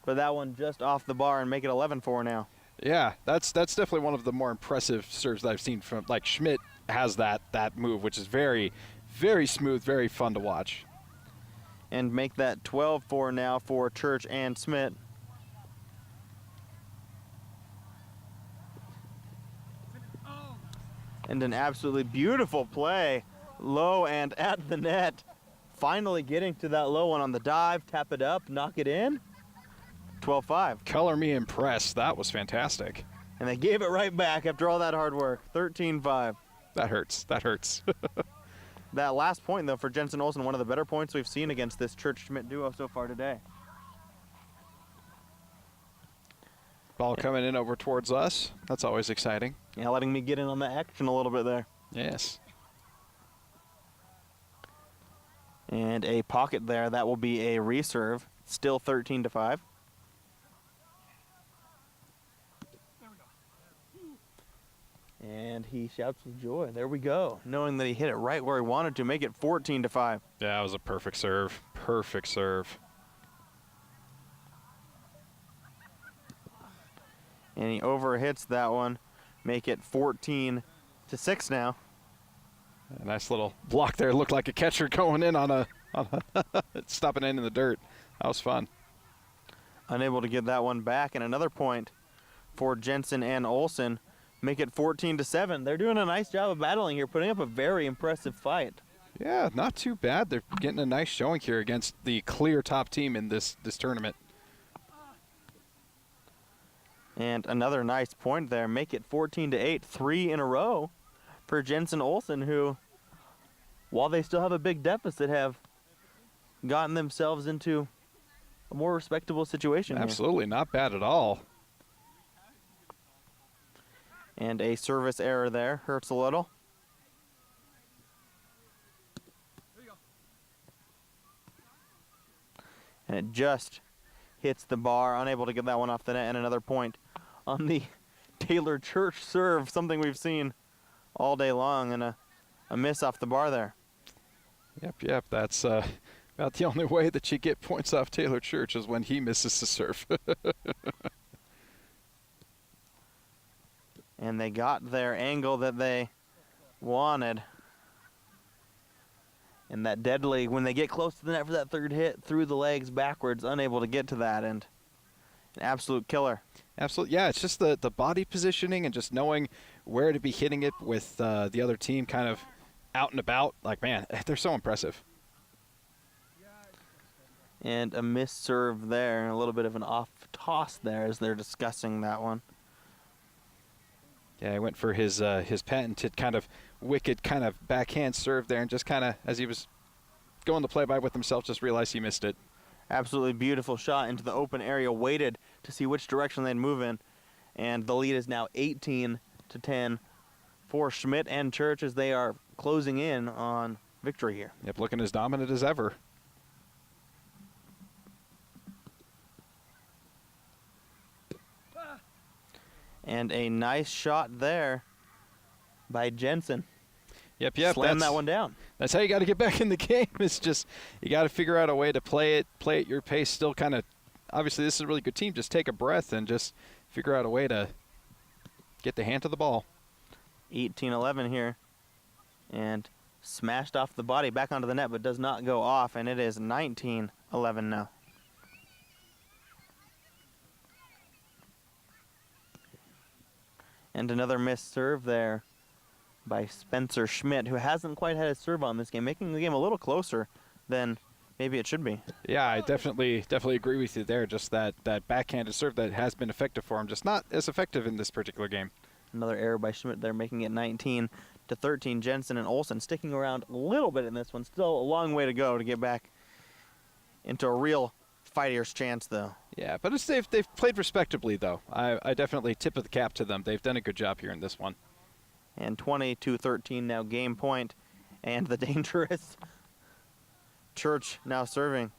But that one just off the bar and make it 11-4 now. Yeah, that's definitely one of the more impressive serves that I've seen from, like, Schmidt has that move, which is very, very smooth, very fun to watch. And make that 12-4 now for Church and Schmidt. And an absolutely beautiful play, low and at the net. Finally getting to that low one on the dive, tap it up, knock it in. 12-5. Color me impressed. That was fantastic. And they gave it right back after all that hard work. 13-5. That hurts. That hurts. That last point, though, for Jensen Olsen, one of the better points we've seen against this Church-Schmidt duo so far today. Ball coming in over towards us. That's always exciting. Yeah, letting me get in on the action a little bit there. Yes. And a pocket there. That will be a reserve. Still 13-5. And he shouts with joy. There we go. Knowing that he hit it right where he wanted to. Make it 14-5. Yeah, that was a perfect serve. Perfect serve. And he overhits that one. Make it 14-6 now. A nice little block there. Looked like a catcher going in on a stopping in the dirt. That was fun. Unable to get that one back. And another point for Jensen and Olsen. Make it 14-7. They're doing a nice job of battling here, putting up a very impressive fight. Yeah, not too bad. They're getting a nice showing here against the clear top team in this tournament. And another nice point there. Make it 14-8, 3 in a row for Jensen Olsen, who, while they still have a big deficit, have gotten themselves into a more respectable situation. Absolutely, not bad at all. And a service error there hurts a little. And it just hits the bar, unable to get that one off the net, and another point on the Taylor Church serve, something we've seen all day long, and a miss off the bar there. Yep, that's about the only way that you get points off Taylor Church is when he misses the serve. And they got their angle that they wanted. And that deadly, when they get close to the net for that third hit, through the legs backwards, unable to get to that, and an absolute killer. Absolutely, yeah, it's just the body positioning and just knowing where to be hitting it with the other team kind of out and about. Like, man, they're so impressive. And a missed serve there, and a little bit of an off toss there as they're discussing that one. Yeah, he went for his patented kind of wicked kind of backhand serve there, and just kind of, as he was going to play by with himself, just realized he missed it. Absolutely beautiful shot into the open area, waited to see which direction they'd move in, and the lead is now 18-10 for Schmidt and Church as they are closing in on victory here. Yep, looking as dominant as ever. And a nice shot there by Jensen. Yep. Slam that one down. That's how you got to get back in the game. It's just you got to figure out a way to play at your pace. Still kind of, obviously this is a really good team. Just take a breath and just figure out a way to get the hand to the ball. 18-11 here, and smashed off the body back onto the net, but does not go off, and it is 19-11 now. And another missed serve there by Spencer Schmidt, who hasn't quite had a serve on this game, making the game a little closer than maybe it should be. Yeah, I definitely agree with you there. Just that backhanded serve that has been effective for him, just not as effective in this particular game. Another error by Schmidt there, making it 19-13. Jensen and Olsen sticking around a little bit in this one. Still a long way to go to get back into a real fighter's chance, though. Yeah, but they've played respectably, though. I definitely tip of the cap to them. They've done a good job here in this one. And 22-13 now, game point. And the dangerous Church now serving,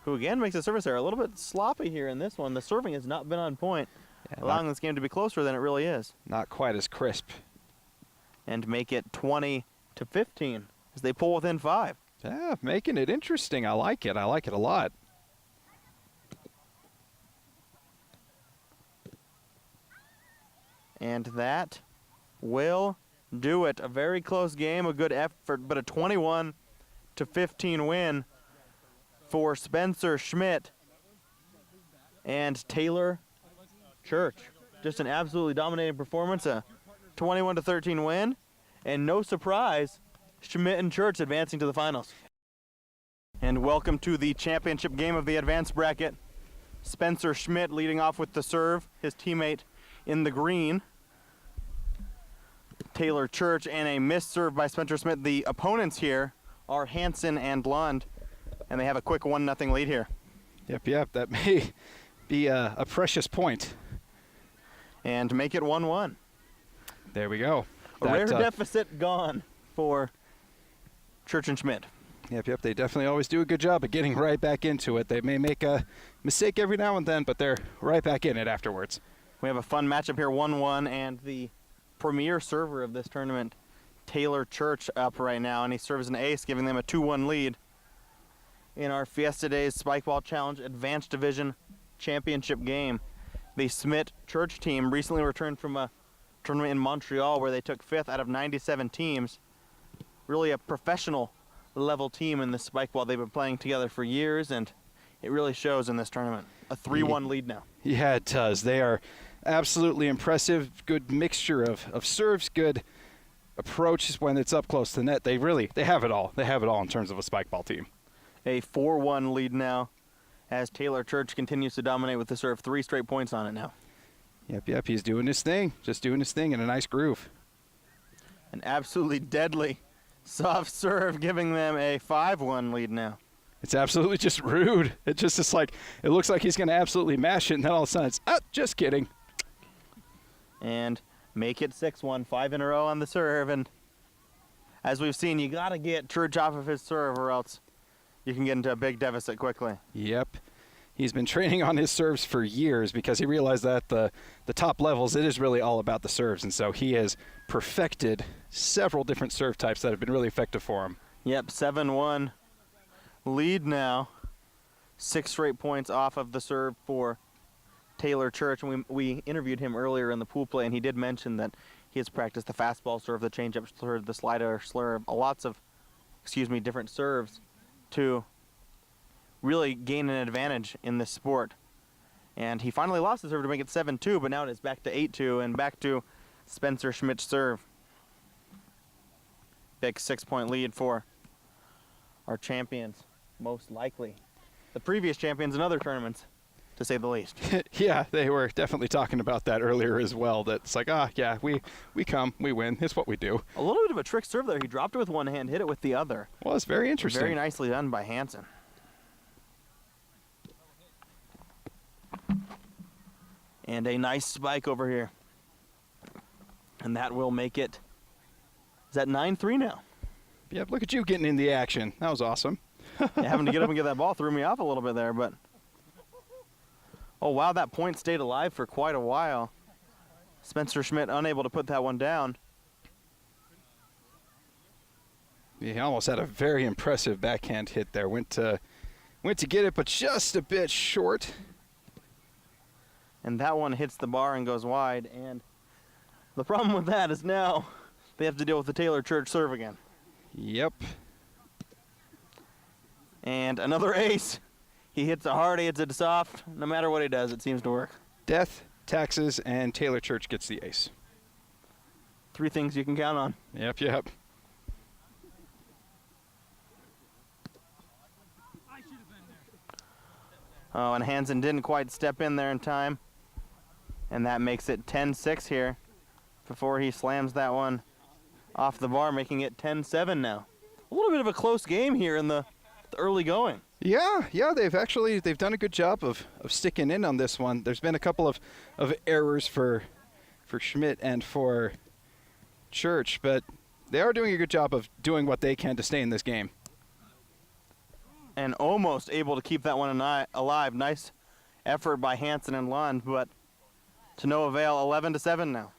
who again makes a service error. A little bit sloppy here in this one. The serving has not been on point, allowing this game to be closer than it really is. Not quite as crisp. And make it 20-15 as they pull within 5. Yeah, making it interesting. I like it. I like it a lot. And that will do it. A very close game, a good effort, but a 21-15 win for Spencer Schmidt and Taylor Church. Just an absolutely dominating performance, a 21-13 win, and no surprise, Schmidt and Church advancing to the finals. And welcome to the championship game of the advanced bracket. Spencer Schmidt leading off with the serve, his teammate in the green, Taylor Church, and a missed serve by Spencer Schmidt. The opponents here are Hansen and Lund, and they have a quick 1-0 lead here. Yep, that may be a precious point. And make it 1-1. There we go. A rare deficit gone for Church and Schmidt. Yep, they definitely always do a good job of getting right back into it. They may make a mistake every now and then, but they're right back in it afterwards. We have a fun matchup here, 1-1, and the premier server of this tournament, Taylor Church, up right now, and he serves an ace, giving them a 2-1 lead in our Fiesta Days Spikeball Challenge Advanced Division Championship game. The Schmidt Church team recently returned from a tournament in Montreal where they took 5th out of 97 teams. Really a professional level team in the Spikeball. They've been playing together for years, and it really shows in this tournament. A 3-1 lead now. Yeah, it does. They are absolutely impressive. Good mixture of serves, good approach when it's up close to the net. They have it all. They have it all in terms of a spike ball team. A 4-1 lead now as Taylor Church continues to dominate with the serve. 3 straight points on it now. Yep, he's doing his thing. Just doing his thing in a nice groove. An absolutely deadly soft serve, giving them a 5-1 lead now. It's absolutely just rude. It just is like, it looks like he's going to absolutely mash it, and then all of a sudden it's, just kidding. And make it 6-1, 5 in a row on the serve. And as we've seen, you got to get Church off of his serve or else you can get into a big deficit quickly. Yep. He's been training on his serves for years because he realized that the top levels, it is really all about the serves. And so he has perfected several different serve types that have been really effective for him. Yep, 7-1 lead now. 6 straight points off of the serve for Taylor Church. And we interviewed him earlier in the pool play, and he did mention that he has practiced the fastball serve, the changeup serve, the slider serve, lots of, different serves to really gain an advantage in this sport. And he finally lost the serve to make it 7-2, but now it is back to 8-2 and back to Spencer Schmidt's serve. Big 6-point lead for our champions, most likely. The previous champions in other tournaments, to say the least. Yeah, they were definitely talking about that earlier as well. That it's like, yeah, we come, we win. It's what we do. A little bit of a trick serve there. He dropped it with one hand, hit it with the other. Well, it's very interesting. Very nicely done by Hansen. And a nice spike over here. And that will make it, is that 9-3 now? Yep, look at you getting in the action. That was awesome. Having to get up and get that ball threw me off a little bit there, but. Oh, wow, that point stayed alive for quite a while. Spencer Schmidt unable to put that one down. He almost had a very impressive backhand hit there. Went to get it, but just a bit short. And that one hits the bar and goes wide. And the problem with that is now they have to deal with the Taylor Church serve again. Yep. And another ace. He hits it hard, he hits it soft. No matter what he does, it seems to work. Death, taxes, and Taylor Church gets the ace. 3 things you can count on. Yep. Oh, and Hansen didn't quite step in there in time. And that makes it 10-6 here before he slams that one off the bar, making it 10-7 now. A little bit of a close game here in the early going. Yeah, they've done a good job of sticking in on this one. There's been a couple of errors for Schmidt and for Church, but they are doing a good job of doing what they can to stay in this game. And almost able to keep that one alive. Nice effort by Hansen and Lund, but to no avail. 11-7 now.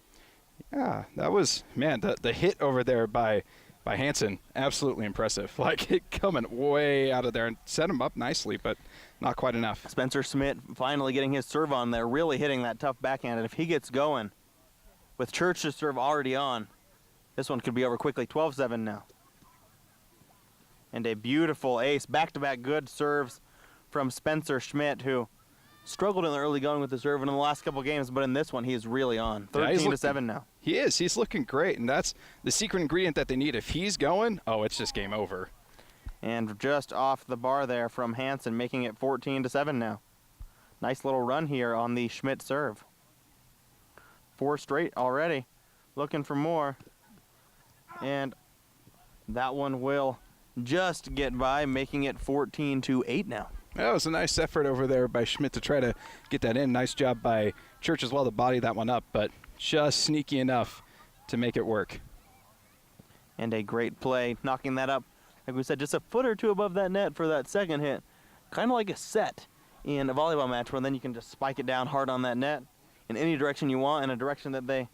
Yeah, that was, man, the hit over there by Hansen, absolutely impressive. Like, it coming way out of there and set him up nicely, but not quite enough. Spencer Schmidt finally getting his serve on there, really hitting that tough backhand. And if he gets going, with Church's serve already on, this one could be over quickly. 12-7 now. And a beautiful ace, back-to-back good serves from Spencer Schmidt, who struggled in the early going with the serve in the last couple games, but in this one, he is really on. 13-7 now. He is. He's looking great, and that's the secret ingredient that they need. If he's going, it's just game over. And just off the bar there from Hansen, making it 14-7 now. Nice little run here on the Schmidt serve. 4 straight already. Looking for more. And that one will just get by, making it 14-8 now. That was a nice effort over there by Schmidt to try to get that in. Nice job by Church as well to body that one up, but just sneaky enough to make it work. And a great play, knocking that up, like we said, just a foot or two above that net for that second hit. Kind of like a set in a volleyball match where then you can just spike it down hard on that net in any direction you want, in a direction that they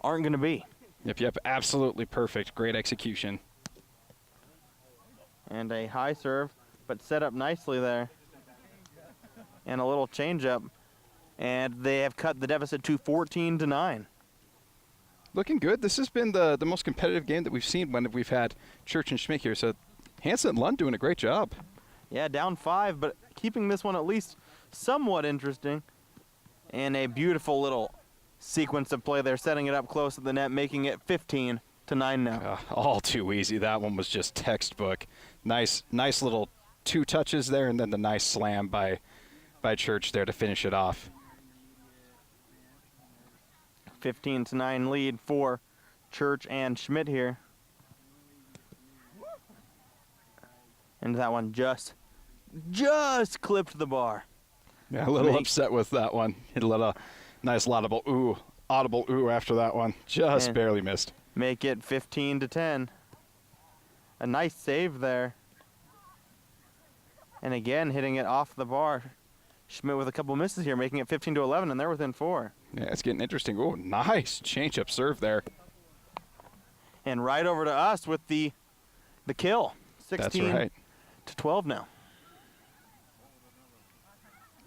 aren't going to be. Yep, absolutely perfect. Great execution. And a high serve, but set up nicely there. And a little changeup. And they have cut the deficit to 14-9. Looking good. This has been the most competitive game that we've seen when we've had Church and Schmidt here. So Hansen and Lund doing a great job. Yeah, down 5, but keeping this one at least somewhat interesting. And a beautiful little sequence of play there, setting it up close to the net, making it 15. to 9 now. All too easy. That one was just textbook. Nice little 2 touches there, and then the nice slam by Church there to finish it off. 15 to 9 lead for Church and Schmidt here. And that one just clipped the bar. Yeah, a little upset with that one. Hit a little nice audible ooh after that one. Just barely missed. Make it 15 to 10. A nice save there. And again, hitting it off the bar. Schmidt with a couple misses here, making it 15 to 11, and they're within 4. Yeah, it's getting interesting. Oh, nice change-up serve there. And right over to us with the kill. 16 That's right. to 12 now.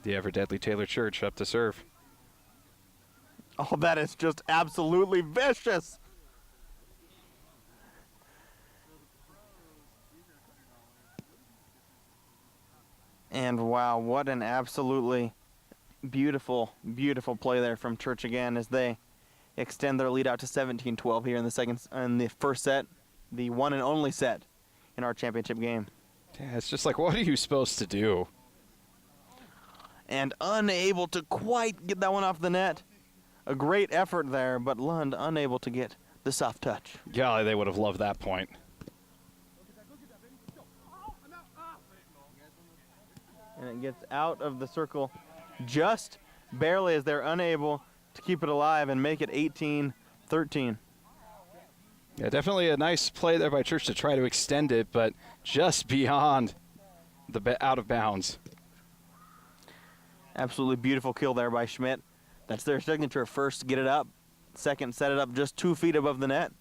The ever-deadly Taylor Church up to serve. Oh, that is just absolutely vicious. And wow, what an absolutely beautiful, beautiful play there from Church again as they extend their lead out to 17-12 here in the first set, the one and only set in our championship game. Yeah, it's just like, what are you supposed to do? And unable to quite get that one off the net. A great effort there, but Lund unable to get the soft touch. Yeah, they would have loved that point. And it gets out of the circle just barely as they're unable to keep it alive and make it 18-13. Yeah, definitely a nice play there by Church to try to extend it, but just beyond the out of bounds. Absolutely beautiful kill there by Schmidt. That's their signature. First, get it up. Second, set it up just 2 feet above the net.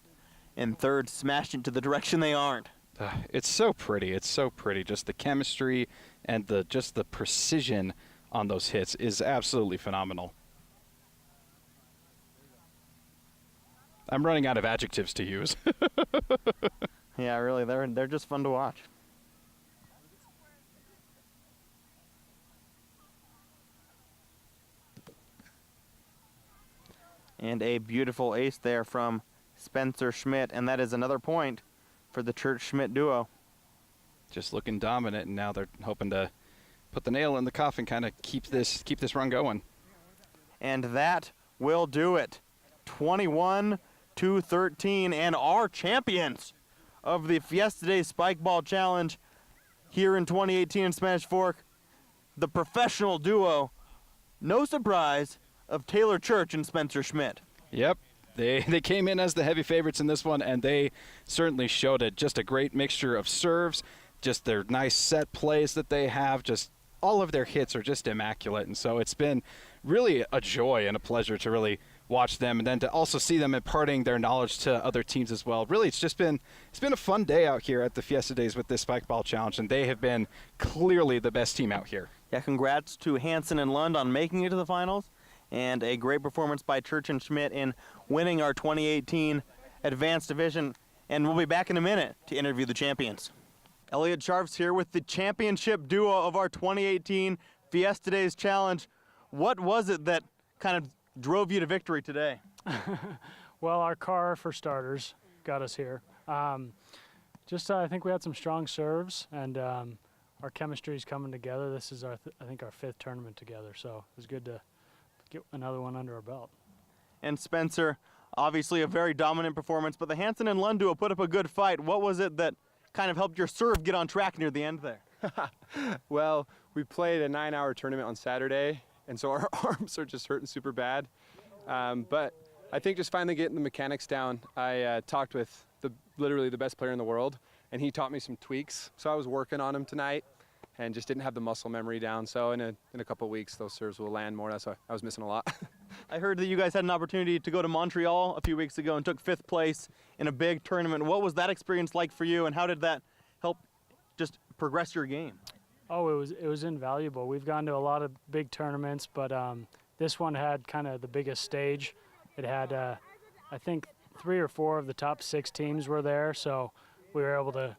And third, smash it to the direction they aren't. It's so pretty. It's so pretty. Just the chemistry and just the precision on those hits is absolutely phenomenal. I'm running out of adjectives to use. Yeah, really, they're just fun to watch. And a beautiful ace there from Spencer Schmidt, and that is another point for the Church-Schmidt duo. Just looking dominant, and now they're hoping to put the nail in the coffin, kind of keep this run going. And that will do it. 21-13, and our champions of the Fiesta Days Spikeball Challenge here in 2018 in Spanish Fork, the professional duo, no surprise, of Taylor Church and Spencer Schmidt. Yep. They came in as the heavy favorites in this one, and they certainly showed it. Just a great mixture of serves, just their nice set plays that they have, just all of their hits are just immaculate. And so it's been really a joy and a pleasure to really watch them, and then to also see them imparting their knowledge to other teams as well. Really, it's been a fun day out here at the Fiesta Days with this Spikeball Challenge, and they have been clearly the best team out here. Yeah, congrats to Hansen and Lund on making it to the finals, and a great performance by Church and Schmidt in winning our 2018 Advanced Division. And we'll be back in a minute to interview the champions. Elliot Sharf's here with the championship duo of our 2018 Fiesta Days Challenge. What was it that kind of drove you to victory today? Well, our car, for starters, got us here. I think we had some strong serves, and our chemistry is coming together. This is I think our 5th tournament together, so it was good to get another one under our belt. And Spencer, obviously a very dominant performance, but the Hansen and Lund duo put up a good fight. What was it that kind of helped your serve get on track near the end there? Well, we played a 9-hour tournament on Saturday, and so our arms are just hurting super bad. But I think just finally getting the mechanics down, I talked with literally the best player in the world, and he taught me some tweaks. So I was working on them tonight and just didn't have the muscle memory down. So in a couple of weeks, those serves will land more. That's why I was missing a lot. I heard that you guys had an opportunity to go to Montreal a few weeks ago and took 5th place in a big tournament. What was that experience like for you, and how did that help just progress your game? Oh, it was invaluable. We've gone to a lot of big tournaments, but this one had kind of the biggest stage. It had, I think, 3 or 4 of the top 6 teams were there, so we were able to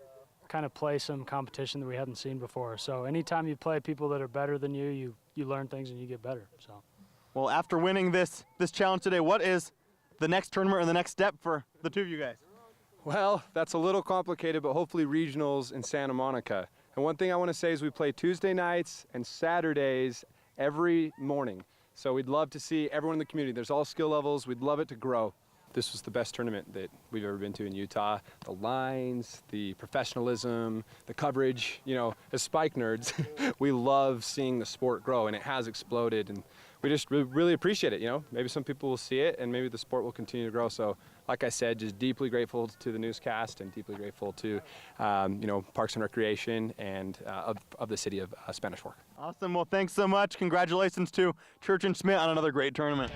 kind of play some competition that we hadn't seen before. So anytime you play people that are better than you, you learn things and you get better. So. Well, after winning this challenge today, what is the next tournament or the next step for the two of you guys? Well, that's a little complicated, but hopefully regionals in Santa Monica. And one thing I want to say is we play Tuesday nights and Saturdays every morning. So we'd love to see everyone in the community. There's all skill levels. We'd love it to grow. This was the best tournament that we've ever been to in Utah. The lines, the professionalism, the coverage, you know, as Spike nerds, we love seeing the sport grow, and it has exploded, and we just really appreciate it, you know. Maybe some people will see it, and maybe the sport will continue to grow. So, like I said, just deeply grateful to the newscast and deeply grateful to, you know, Parks and Recreation and of the city of Spanish Fork. Awesome. Well, thanks so much. Congratulations to Church and Schmidt on another great tournament.